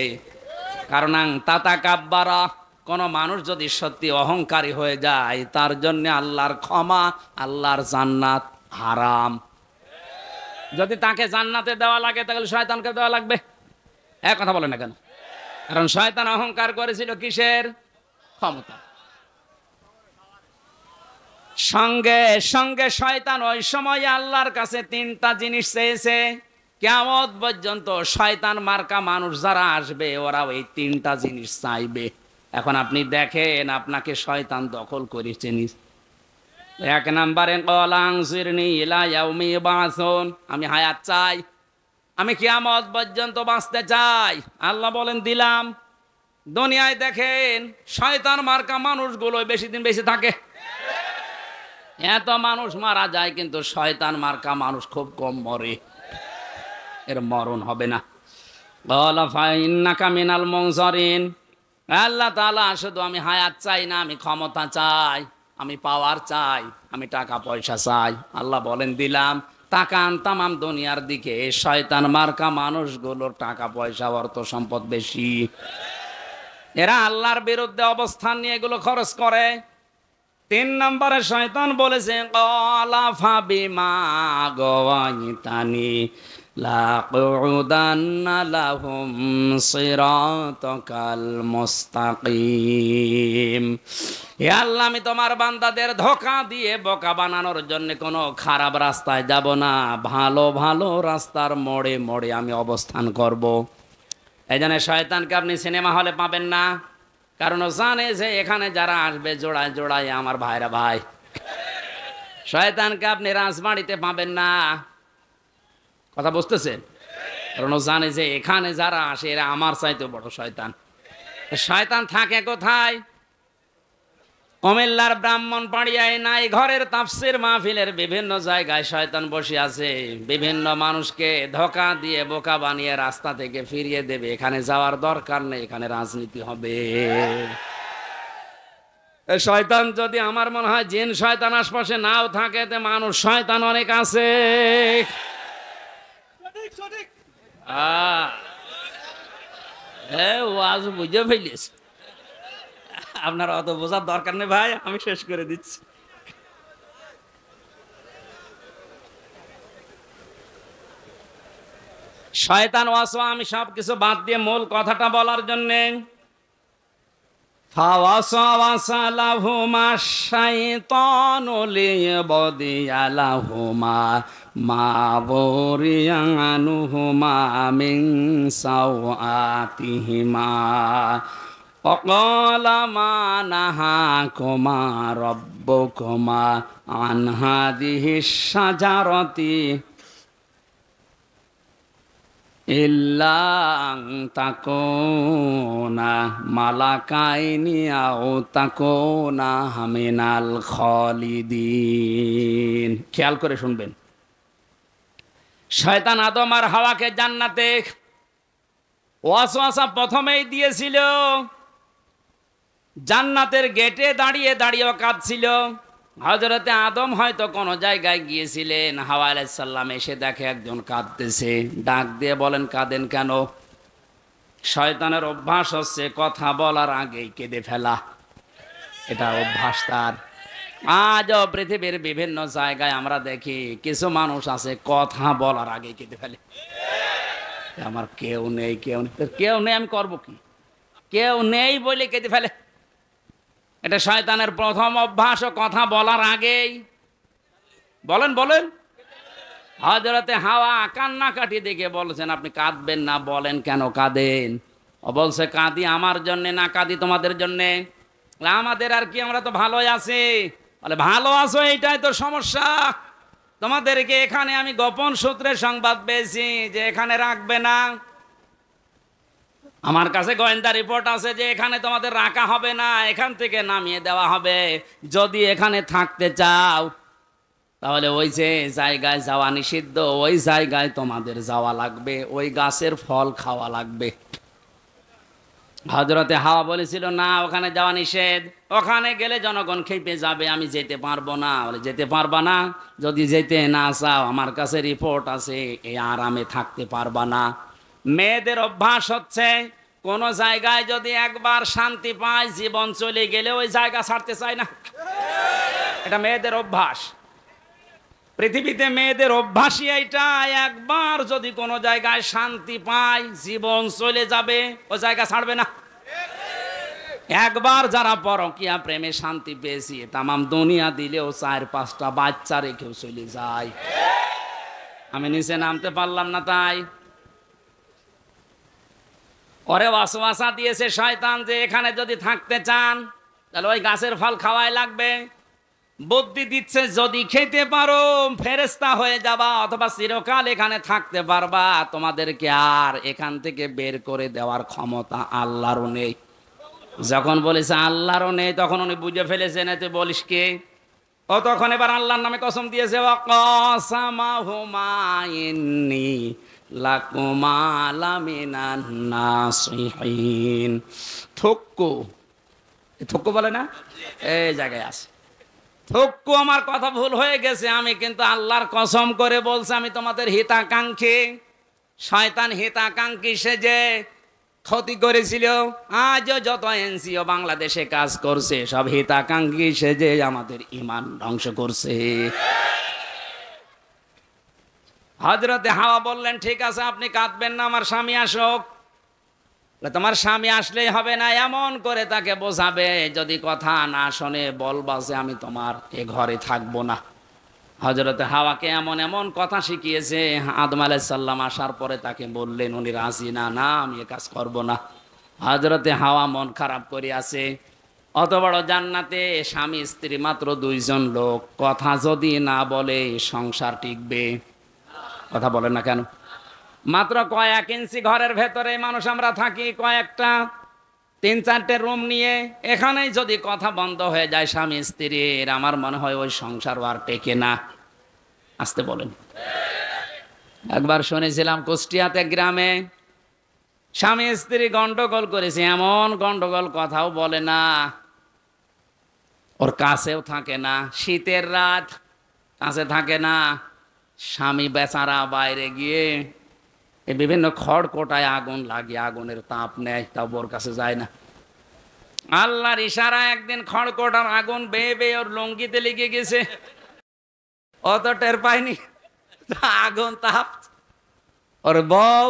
কারণ তাতা কাব্বারা, কোন মানুষ যদি সত্যি অহংকারী হয়ে যায় তার জন্য আল্লাহর ক্ষমা, আল্লাহর জান্নাত হারাম। যদি তাকে জান্নাতে দেওয়া লাগে তাহলে শয়তানকে দেওয়া লাগবে, এক কথা বলে না কেন? কারণ শয়তান অহংকার করেছিল কিসের? ক্ষমতা। সঙ্গে সঙ্গে শয়তান ওই সময় আল্লাহর কাছে তিনটা জিনিস চেয়েছে। কিয়ামত পর্যন্ত শয়তান মার্কা মানুষ যারা আসবে ওরা ওই তিনটা জিনিস চাইবে। এখন আপনি দেখেন আপনাকে শয়তান দখল করেছে। এক নম্বরে কলাংসিরনি ইলা ইয়াউমি ইউবাসুন, আমি হায়াত চাই, আমি কিয়ামত পর্যন্ত বাঁচতে চাই। আল্লাহ বলেন দিলাম। দুনিয়ায় দেখেন শয়তান মার্কা মানুষগুলো বেশি দিন বেশি থাকে, এত মানুষ মারা যায় কিন্তু শয়তান মার্কা মানুষ খুব কম মরে, এর মরণ হবে না। ক্বালা ফাইন্নাকা মিনাল মুনজারিন, আল্লাহ তাআলা শুধু আমি হায়াত চাই না, আমি ক্ষমতা চাই, আমি পাওয়ার চাই, আমি টাকা পয়সা চাই। আল্লাহ বলেন দিলাম। তাকান তামাম দুনিয়ার দিকে, শয়তান মার্কা মানুষগুলোর টাকা পয়সা অর্থ সম্পদ বেশি, এরা আল্লাহর বিরুদ্ধে অবস্থান নিয়ে এগুলো খরচ করে। 3 নম্বরে শয়তান বলেছে ক্বালা ফাবিমা গাওয়াইতানি লাকুদান্না লাহুম সিরাতাকাল মুস্তাকিম, হে আল্লাহ আমি তোমার বান্দাদের ধোঁকা দিয়ে বোকা বানানোর জন্য কোনো খারাপ রাস্তায় যাব না, ভালো ভালো রাস্তার মোড়ে মোড়ে আমি অবস্থান করব। এই জন্য শয়তানকে আপনি সিনেমা হলে পাবেন না, কারণ ও জানে যে এখানে যারা আসবে জোড়ায় জোড়ায় আমার ভাইরা ভাই। শয়তানকে আপনি রাজবাড়িতে পাবেন না, কথা বুঝতেছেন? কারণ ও জানে যে এখানে যারা আসে এরা আমার চাইতে বড় শয়তান। শয়তান থাকে কোথায়? কুমিল্লার ব্রাহ্মণবাড়িয়ায় নাই ঘরের তাফসির মাহফিলের বিভিন্ন জায়গায় শয়তান বসে আছে, বিভিন্ন মানুষকে ধোঁকা দিয়ে বোকা বানিয়ে রাস্তা থেকে ফিরিয়ে দেবে। এখানে যাওয়ার দরকার নেই, এখানে রাজনীতি হবে। শয়তান যদি, আমার মনে হয় জিন শয়তান আশপাশে নাও থাকে, তে মানুষ শয়তান অনেক আছে। ওয়াজ বুঝে ফেলিস, আপনার অত বোঝার দরকার নেই ভাই, আমি শেষ করে দিচ্ছি। শয়তান ওয়াসওয়াসা, আমি সবকিছু বাদ দিয়ে মূল কথাটা বলার জন্যে, ফাওয়াসওয়াসা লাহুমা শাইতানু লিয়াবদিয়া লাহুমা মা বুরিয়া আনহুমা মিন সাওআতিহিমা وقال ما نهاكما ربكما عن هذه الشجرة إلا أن تكونا ملكين أو تكونا من الخالدين। খেয়াল করে শুনবেন, শয়তান আদম আর হাওয়াকে জান্নাতে ওয়াসওয়াসা প্রথমেই দিয়েছিল। জান্নাতের গেটে দাঁড়িয়ে দাঁড়িয়েও কাঁদছিল। হযরতে আদম হয়তো কোনো জায়গায় গিয়েছিলেন, হাওয়া আলাইহিস সালাম এসে দেখে একজন কাঁদতেছে, ডাক দিয়ে বলেন কাঁদেন কেন? শয়তানের অভ্যাস হচ্ছে কথা বলার আগেই কেঁদে ফেলা, এটা অভ্যাস তার। আজও পৃথিবীর বিভিন্ন জায়গায় আমরা দেখি কিছু মানুষ আছে কথা বলার আগেই কেঁদে ফেলে। আমার কেউ নেই, কেউ নেই, কেউ নেই, আমি করবো কি? কেউ নেই বলে কেঁদে ফেলে। এটা শয়তানের প্রথম অভ্যাস, কথা বলার আগেই বলেন বলেন। হযরতে হাওয়া কান্নাকাটি দেখে বলছেন আপনি কাঁদবেন না, বলেন কেন কাঁদেন? ও বলছে কাঁদি আমার জন্যে না, কাঁদি তোমাদের জন্যে। আমাদের আর কি, আমরা তো ভালোই আছি। বলে ভালো আছো, এইটাই তো সমস্যা। তোমাদেরকে এখানে আমি গোপন সূত্রে সংবাদ পেয়েছি যে এখানে রাখবে না। আমার কাছে গোয়েন্দা রিপোর্ট আছে যে এখানে তোমাদের রাখা হবে না, এখান থেকে নামিয়ে দেওয়া হবে। যদি এখানে থাকতে চাও তাহলে ওই যে জায়গায় যাওয়া নিষিদ্ধ, ওই জায়গায় তোমাদের যাওয়া লাগবে, ওই গাছের ফল খাওয়া লাগবে। হযরতে হাওয়া বলেছিল না, ওখানে যাওয়া নিষেধ, ওখানে গেলে জনগণ খেপে যাবে, আমি যেতে পারবো না। বলে যেতে পারবা না? যদি যেতে না চাও আমার কাছে রিপোর্ট আছে, এই আরামে থাকতে পারবা না। মেয়েদের অভ্যাস হচ্ছে কোন জায়গায় যদি একবার শান্তি পায়, জীবন চলে গেলে ওই জায়গা ছাড়তে চায় না। এটা মেয়েদের অভ্যাস। পৃথিবীতে মেয়েদের অভ্যাসই এইটা, একবার যদি কোনো জায়গায় শান্তি পায়, জীবন চলে যাবে, ওই জায়গা ছাড়বে না। একবার যারা পরকীয়া প্রেমে শান্তি পেয়েছি, তামাম দুনিয়া দিলেও 4-5টা বাচ্চা রেখেও চলে যায়। আমি নিচে নামতে পারলাম না তাই। ওরে ওয়াসওয়াসা দিয়েছে শয়তান যে এখানে যদি থাকতে চান তাহলে ওই গাছের ফল খাওয়াই লাগবে। বুদ্ধি দিচ্ছে যদি খেতে পারো ফেরেশতা হয়ে যাবা, অথবা চিরকাল এখানে থাকতে পারবা, তোমাদেরকে আর এখান থেকে বের করে দেওয়ার ক্ষমতা আল্লাহরও নেই। যখন বলেছে আল্লাহরও নেই, তখন উনি বুঝে ফেলেছেন তুই বলিস কে। ও তখন এবার আল্লাহর নামে কসম দিয়েছে, ওয়াকাসামাহুমা ইন্নী লাকুমা লামিনান নাসিহিন। থুক্কু, থুক্কু বলে না, এই জায়গায় আছে থুক্কু, আমার কথা ভুল হয়ে গেছে, আমি কিন্তু আল্লাহর কসম করে বলছি আমি তোমাদের হিতাকাঙ্ক্ষী। শয়তান হিতাকাঙ্ক্ষী সেজে ক্ষতি করেছিল। আজও যত এনজিও বাংলাদেশে কাজ করছে সব হিতাকাঙ্ক্ষী সেজে আমাদের ঈমান ধ্বংস করছে। হযরতে হাওয়া বললেন ঠিক আছে আপনি কাঁদবেন না, আমার স্বামী আসুক। তোমার স্বামী আসলেই হবে না, এমন করে তাকে বোঝাবে, যদি কথা না শোনে বলবা যে আমি তোমার এ ঘরে থাকবো না। হযরতে হাওয়াকে এমন এমন কথা শিখিয়েছে, আদম আলাইহিস সালাম আসার পরে তাকে বললেন, উনি রাজি না, না আমি এ কাজ করব না। হযরতে হাওয়া মন খারাপ করে আছে। অত বড় জান্নাতে স্বামী স্ত্রী মাত্র 2 জন লোক, কথা যদি না বলে সংসার টিকবে? কথা বলেন না কেন? মাত্র কয়েক ইঞ্চি ঘরের ভেতরে মানুষ আমরা থাকি, কয়েকটা 3-4টে রুম নিয়ে এখানেই যদি কথা বন্ধ হয়ে যায় স্বামী স্ত্রীর, আমার মনে হয় ওই সংসার আর টেকে না। আসতে বলেন। একবার শুনেছিলাম কুষ্টিয়াতে গ্রামে স্বামী স্ত্রী গন্ডগোল করেছে, এমন গন্ডগোল কথাও বলে না, ওর কাছেও থাকে না, শীতের রাত কাছে থাকে না, স্বামী বেচারা বাইরে গিয়ে এই বিভিন্ন খড়কোটায় আগুন লাগিয়ে আগুনের তাপ নেয়, তাও ওর কাছে যায় না। আল্লাহর ইশারা একদিন খড়কোটার আগুন বেয়ে বেয়ে ওর লুঙ্গিতে লেগে গেছে, অত টের পায়নি, আগুন তাপ। ওর বউ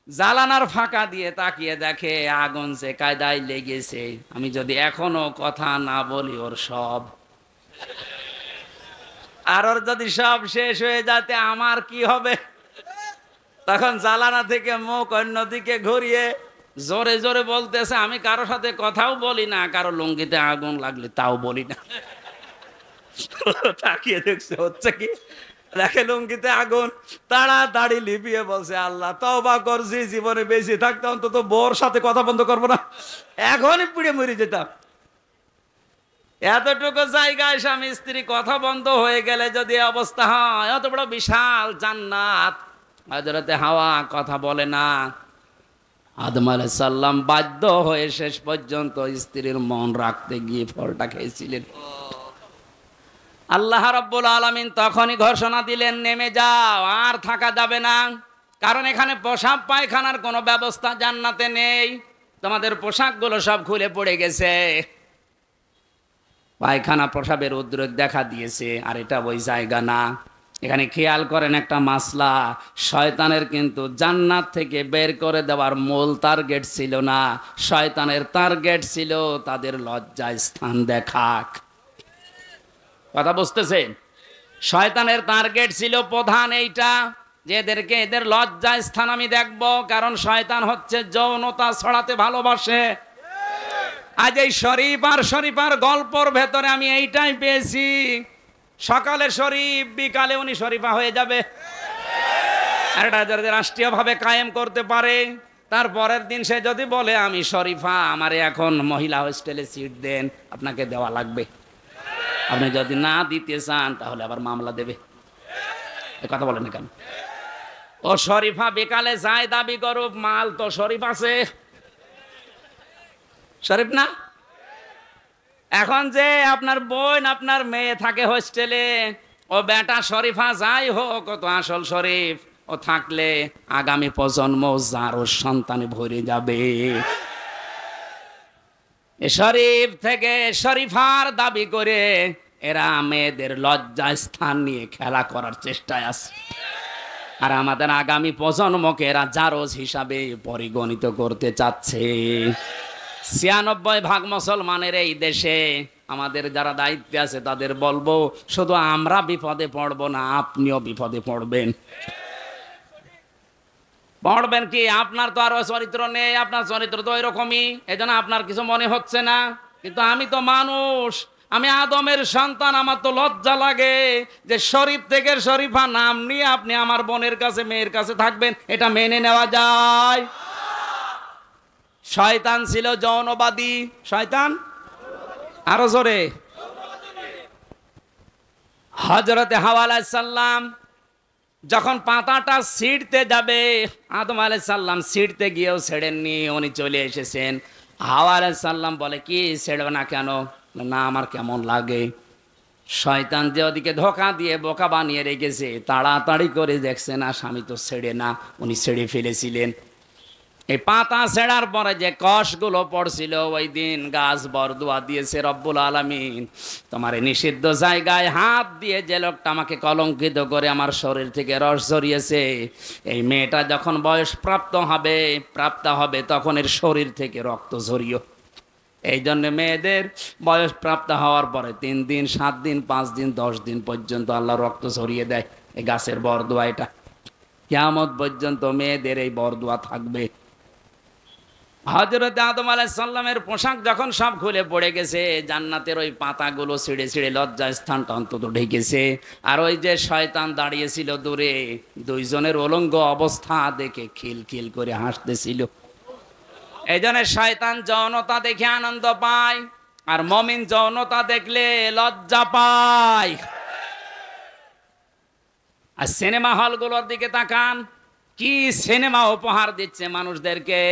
জ্বালানার ফাঁকা দিয়ে তাকিয়ে দেখে আগুন যে কায়দায় লেগেছে, আমি যদি এখনো কথা না বলি ওর সব, আর ওর যদি সব শেষ হয়ে যাতে আমার কি হবে। তখন জ্বালানা থেকে মুখ অন্যদিকে ঘুরিয়ে জোরে জোরে বলতেছে, আমি কারোর সাথে কথাও বলি না, কারো লুঙ্গিতে আগুন লাগলে তাও বলি না। তাকিয়ে দেখছে হচ্ছে কি, দেখে লুঙ্গিতে আগুন, তাড়াতাড়ি লিপিয়ে বলছে, আল্লাহ তওবা করছি, জীবনে বেশি থাকতে অন্তত বোর সাথে কথা বন্ধ করবো না, এখনই পুড়ে মরে যেতাম। এতটুকু জায়গায় স্বামী স্ত্রী কথা বন্ধ হয়ে গেলে যদি অবস্থা হয়, অত বড় বিশাল জান্নাত, হযরতে হাওয়া কথা বলে না, আদম আলাইহিস সালাম বাধ্য হয়ে শেষ পর্যন্ত স্ত্রীর মন রাখতে গিয়ে ফলটা খেয়েছিলেন। আল্লাহ রাব্বুল আলামিন তখনই ঘোষণা দিলেন, নেমে যাও, আর থাকা যাবে না, কারণ এখানে পেশাব পায়খানার কোনো ব্যবস্থা জান্নাতে নেই, তোমাদের পোশাকগুলো সব খুলে পড়ে গেছে, পায়খানা প্রসাবের উদ্রেক দেখা দিয়েছে, আর এটা ওই জায়গা না। এখানে খেয়াল করেন একটা মাসলা, শয়তানের কিন্তু জান্নাত থেকে বের করে দেওয়ার মূল টার্গেট ছিল না, শয়তানের টার্গেট ছিল তাদের লজ্জায় স্থান দেখাক। কথা বুঝতেছেন? শয়তানের টার্গেট ছিল প্রধান এইটা, যে এদেরকে এদের লজ্জায় স্থান আমি দেখব, কারণ শয়তান হচ্ছে যৌনতা ছড়াতে ভালোবাসে। আজ এই শরীফ আর শরীফার গল্পর ভেতরে আমি এইটাই পেয়েছি, সকালে শরীফ, বিকালে উনি শরীফা হয়ে যাবে। আর এটা যদি রাষ্ট্রীয়ভাবে কায়েম করতে পারে, তারপরের দিন সে যদি বলে আমি শরীফা, আমারে এখন মহিলা হোস্টেলে সিট দেন, আপনাকে দেওয়া লাগবে, আপনি যদি না দিতে চান তাহলে আবার মামলা দেবে। এ কথা বলেন না কেন? ও শরীফা বিকালে যায় দাবি করুক, মাল তো শরীফ আছে, শরীফ না। এখন যে আপনার বোন আপনার মেয়ে থাকে হোস্টেলে, ও বেটা শরীফা যাই হোক, ও তো আসল শরীফ, ও থাকলে আগামী প্রজন্ম যার ওর সন্তানে ভরে যাবে। শরীফ থেকে শরীফার দাবি করে এরা মেয়েদের লজ্জা স্থান নিয়ে খেলা করার চেষ্টায় আছে, আর আমাদের আগামী প্রজন্মকে এরা জারজ হিসাবে পরিগণিত করতে চাচ্ছে। ৯৬% মুসলমানের এই দেশে আমাদের যারা দায়িত্বে আছে তাদের বলবো, শুধু আমরা বিপদে পড়বো না, আপনিও বিপদে পড়বেন। পড়বেন কি? আপনার তো আর চরিত্র নেই, আপনার চরিত্র তো ওই রকমই, এজন্য আপনার কিছু মনে হচ্ছে না, কিন্তু আমি তো মানুষ, আমি আদমের সন্তান, আমার তো লজ্জা লাগে যে শরীফ থেকে শরীফা নাম নিয়ে আপনি আমার বোনের কাছে মেয়ের কাছে থাকবেন, এটা মেনে নেওয়া যায়? শয়তান ছিল যৌনবাদী, শয়তান আরো জোরে। হযরতে হাওয়া আলাইহিস সালাম যখন পাতাটা ছিঁড়তে যাবে, আদম আলাইহিস সালাম ছিঁড়তে গিয়েও ছেড়েননি, উনি চলে এসেছেন। হাওয়া আলাইহিস সালাম বলে, কি ছেড়বে না কেন? না, আমার কেমন লাগে। শয়তান যে ওদিকে ধোঁকা দিয়ে বোকা বানিয়ে রেখেছে, তাড়াতাড়ি করে দেখছে না স্বামী তো ছেড়ে না, উনি ছেড়ে ফেলেছিলেন। এই পাতা ছেড়ার পরে যে কষগুলো পড়ছিল, ওই দিন গাছ বরদুয়া দিয়েছে রব্বুল আলামিন, তোমার নিষিদ্ধ জায়গায় হাত দিয়ে যে লোকটা আমাকে কলঙ্কিত করে আমার শরীর থেকে রস ঝরিয়েছে, এই মেয়েটা যখন বয়স প্রাপ্ত হবে তখন এর শরীর থেকে রক্ত ঝরিও। এই জন্য মেয়েদের বয়স প্রাপ্ত হওয়ার পরে 3 দিন, 7 দিন, 5 দিন, 10 দিন পর্যন্ত আল্লাহ রক্ত ঝরিয়ে দেয়। এই গাছের বরদুয়া, এটা কিয়ামত পর্যন্ত মেয়েদের এই বরদুয়া থাকবে। হযরত আদম আলাইহিস সালামের পোশাক যখন সব খুলে পড়ে গেছে, জান্নাতের ওই পাতাগুলো ছিঁড়ে ছিঁড়ে লজ্জা স্থানটা অন্তত ঢেকেছে, আর ওই যে শয়তান দাঁড়িয়েছিল দূরে, দুইজনের উলঙ্গ অবস্থা দেখে খিলখিল করে হাসতেছিল। এই জন্য শয়তান যৌনতা দেখে আনন্দ পায়, আর মুমিন যৌনতা দেখলে লজ্জা পায়। আর সিনেমা হলগুলোর দিকে তাকান, কি সিনেমা উপহার দিচ্ছে মানুষদেরকে।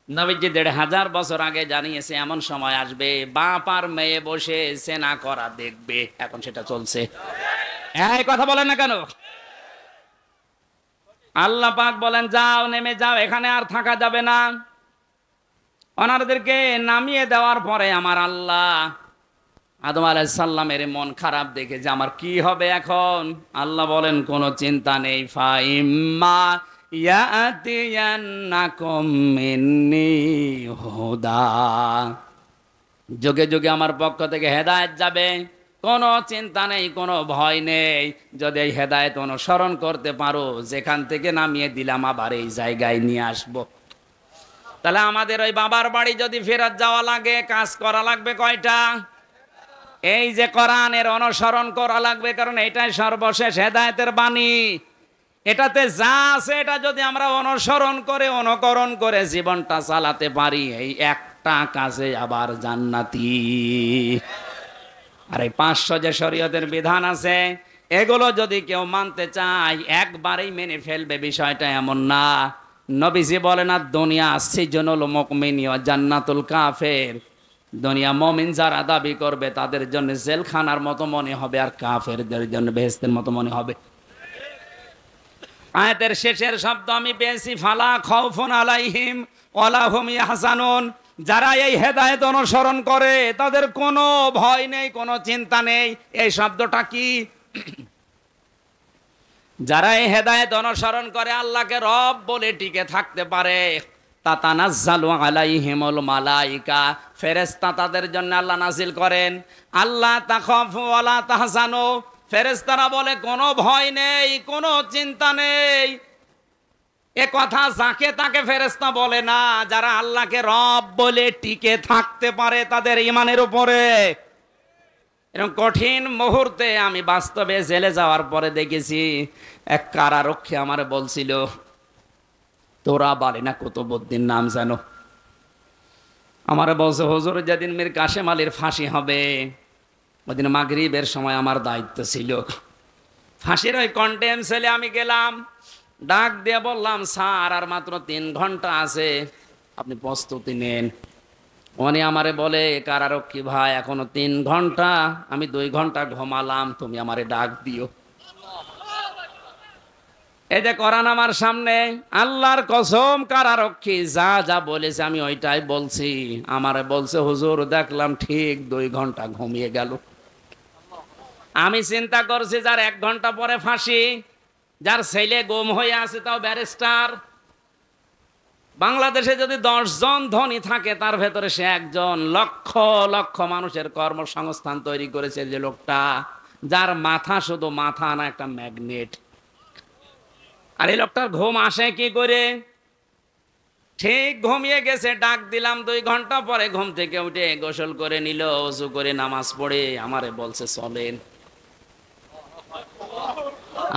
নবীজি ১৫০০ বছর আগে জানিয়েছে এমন সময় আসবে বাপ আর মেয়ে বসে সেনা করা দেখবে। এখন সেটা চলছে। এই কথা বলেন না কেন? আল্লাহ পাক বলেন যাও, নেমে যাও, এখানে আর থাকা যাবে না। ওনাদেরকে নামিয়ে দেওয়ার পরে আমার আল্লাহ আদম আলাইহিস সালামের মন খারাপ দেখে যে আমার কি হবে এখন, আল্লাহ বলেন কোনো চিন্তা নেই, ফাইম্মা ইয়াতিয়ান্নাকুম মিন্নি হুদা, যুগে যুগে আমার পক্ষ থেকে হেদায়েত যাবে, কোনো চিন্তা নেই, কোনো ভয় নেই। যদি এই হেদায়েত অনুসরণ করতে পারো, যেখান থেকে নামিয়ে দিলাম আবার এই জায়গায় নিয়ে আসবো। তাহলে আমাদের ওই বাবার বাড়ি যদি ফেরত যাওয়া লাগে, কাজ করা লাগবে কয়টা? এই যে কোরআনের অনুসরণ করা লাগবে, কারণ এটাই সর্বশেষ হেদায়েতের বাণী। এটাতে যা আছে এটা যদি আমরা অনুসরণ করে অনুকরণ করে জীবনটা চালাতে পারি, এই একটা কাজে আবার জান্নাতি। আর এই 500 যে শরীয়তের বিধান আছে, এগুলো যদি কেউ মানতে চায় একবারেই মেনে ফেলবে, বিষয়টা এমন না। নবীজি বলেন আর দুনিয়া সিজনুল মুমিন ওয়া জান্নাতুল কাফের, দুনিয়া মুমিন যারা দাবি করবে তাদের জন্য জেলখানার মতো মনে হবে, আর কাফেরদের জন্য বেহেশতের মতো মনে হবে। আয়াতের শেষের শব্দ আমি পেয়েছি ফালা খাউফুন আলাইহিম ওয়ালা হুম ইয়াহজানুন, যারা এই হেদায়েত অনুসরণ করে তাদের কোনো ভয় নেই, কোনো চিন্তা নেই। এই শব্দটা কি? যারা এই হেদায়েত অনুসরণ করে আল্লাহকে রব বলে টিকে থাকতে পারে, তাতানাজ্জালু আলাইহিমুল মালাইকা, ফেরেশতা তাদের জন্য আল্লাহ নাজিল করেন, আল্লাহ তাখাফু ওয়ালা তাহজানু, ফেরেশতারা বলে কোনো ভয় নেই, কোনো চিন্তা নেই। এ কথা যাকে তাকে ফেরেশতা বলে না, যারা আল্লাহকে রব বলে টিকে থাকতে পারে তাদের ঈমানের উপরে। এরকম কঠিন মুহূর্তে আমি বাস্তবে জেলে যাওয়ার পরে দেখেছি, এক কারারক্ষী আমারে বলছিল, তোরা বলে না কুতুবউদ্দিন নাম জানো, আমারে বলছে হুজুর যেদিন মীর কাশেম আলীর ফাঁসি হবে ওদিন মাগরিবের সময় আমার দায়িত্ব ছিল। ফাঁসির ওই কন্টেম সেলে আমি গেলাম, ডাক দিয়ে বললাম স্যার আর মাত্র 3 ঘন্টা আছে, আপনি প্রস্তুতি নেন। উনি আমারে বলে কারারক্ষী ভাই এখনো 3 ঘন্টা, আমি 2 ঘন্টা ঘুমালাম, তুমি আমারে ডাক দিও। এই যে কোরআন আমার সামনে, আল্লাহর কসম কারারক্ষী যা যা বলেছে আমি ওইটাই বলছি। আমারে বলছে হুজুর দেখলাম ঠিক 2 ঘন্টা ঘুমিয়ে গেল। আমি চিন্তা করছি যার 1 ঘন্টা পরে ফাঁসি, যার ছেলে গুম হয়ে আছে তাও ব্যারিস্টার, বাংলাদেশে যদি 10 জন ধনী থাকে তার ভেতরে সে একজন, লক্ষ লক্ষ মানুষের কর্মসংস্থান তৈরি করেছে যে লোকটা, যার মাথা শুধু মাথা না একটা ম্যাগনেট। আর এই লোকটার ঘুম আসে কি করে? ঠিক ঘুমিয়ে গেছে, ডাক দিলাম 2 ঘন্টা পরে ঘুম থেকে উঠে গোসল করে নিল, ওযু করে নামাজ পড়ে আমারে বলছে চলেন।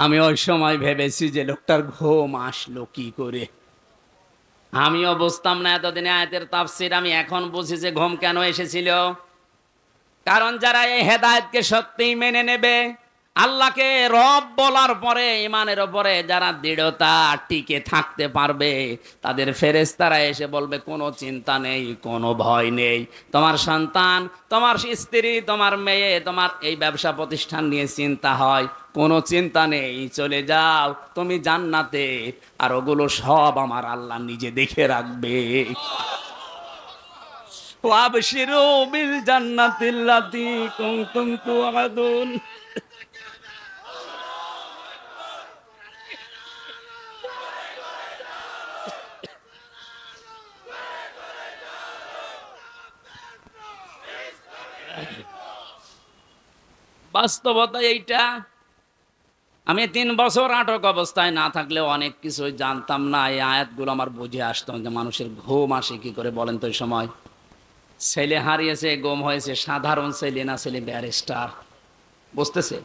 আমি ওই সময় ভেবেছি যে লোকটার ঘুম আসলো কি করে। আমিও বুঝতাম না এতদিনে আয়াতের তাফসীর, আমি এখন বুঝি যে ঘুম কেন এসেছিল। কারণ যারা এই হেদায়েতকে সত্যিই মেনে নেবে, আল্লাহকে রব বলার পরে ঈমানের উপরে যারা দৃঢ়তা টিকে থাকতে পারবে, তাদের ফেরেশতারা এসে বলবে কোনো চিন্তা নেই, কোনো ভয় নেই। তোমার সন্তান, তোমার স্ত্রী, তোমার মেয়ে, তোমার এই ব্যবসা প্রতিষ্ঠান নিয়ে চিন্তা হয়, কোনো চিন্তা নেই, চলে যাও তুমি জান্নাতে, আর ওগুলো সব আমার আল্লাহ নিজে দেখে রাখবে। ওয়াবশিরু বিল জান্নাতিল্লাতী কুনতুম তুআদুন। বাস্তবতা এইটা। আমি 3 বছর আটক অবস্থায় না থাকলেও অনেক কিছু জানতাম না। এই আয়াতগুলো আমার বুঝে আসতো যে মানুষের ঘুম আসে কি করে বলেন তো। এই সময় ছেলে হারিয়েছে, গুম হয়েছে, সাধারণ ছেলে না, ছেলে ব্যারিস্টার, বুঝতেছে?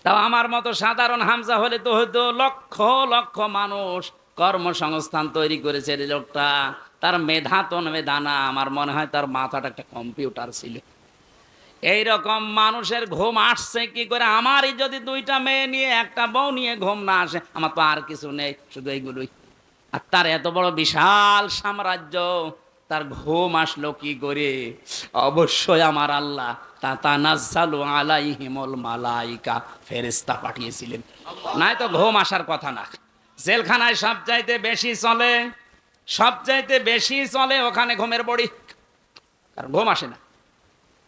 তাও আমার মতো সাধারণ হামজা হলে তো হয়তো লক্ষ লক্ষ মানুষ কর্মসংস্থান তৈরি করেছে এই লোকটা, তার মেধা তো মেধা না, আমার মনে হয় তার মাথাটা একটা কম্পিউটার ছিল। এইরকম মানুষের ঘুম আসছে কি করে? আমারই যদি দুইটা মেয়ে নিয়ে একটা বউ নিয়ে ঘুম না আসে, আমার তো আর কিছু নেই, শুধু এইগুলোই। আর তার এত বড় বিশাল সাম্রাজ্য, তার ঘুম আসলো কি করে? অবশ্যই আমার আল্লাহ তাতানাজ্জালু আলাইহিমুল মালাইকা, ফেরেশতা পাঠিয়েছিলেন, নাই তো ঘুম আসার কথা না। জেলখানায় সবচাইতে বেশি চলে, সবচাইতে বেশি চলে ওখানে ঘুমের বড়ি, কারণ ঘুম আসে না।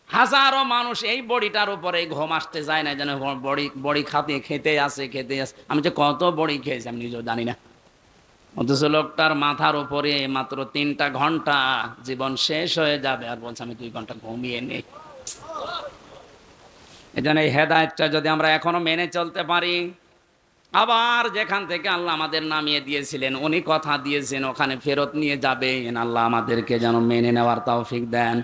হাজারো মানুষ এই বড়িটার উপরে ঘুম আসতে যায় না, যেন বড়ি বড়ি খেতে আসে। আমি যে কত বড়ি খেয়েছি আমি নিজেও জানি না। অথচ লোকটার মাথার উপরে মাত্র 3টা ঘন্টা, জীবন শেষ হয়ে যাবে, আর বলছে আমি 2 ঘন্টা ঘুমিয়ে নেই। এই জন্য এই হেদায়েতটা যদি আমরা এখনো মেনে চলতে পারি, আবার যেখান থেকে আল্লাহ আমাদের নামিয়ে দিয়েছিলেন, উনি কথা দিয়েছেন ওখানে ফেরত নিয়ে যাবেন, আল্লাহ আমাদেরকে যেন মেনে নেওয়ার তৌফিক দেন।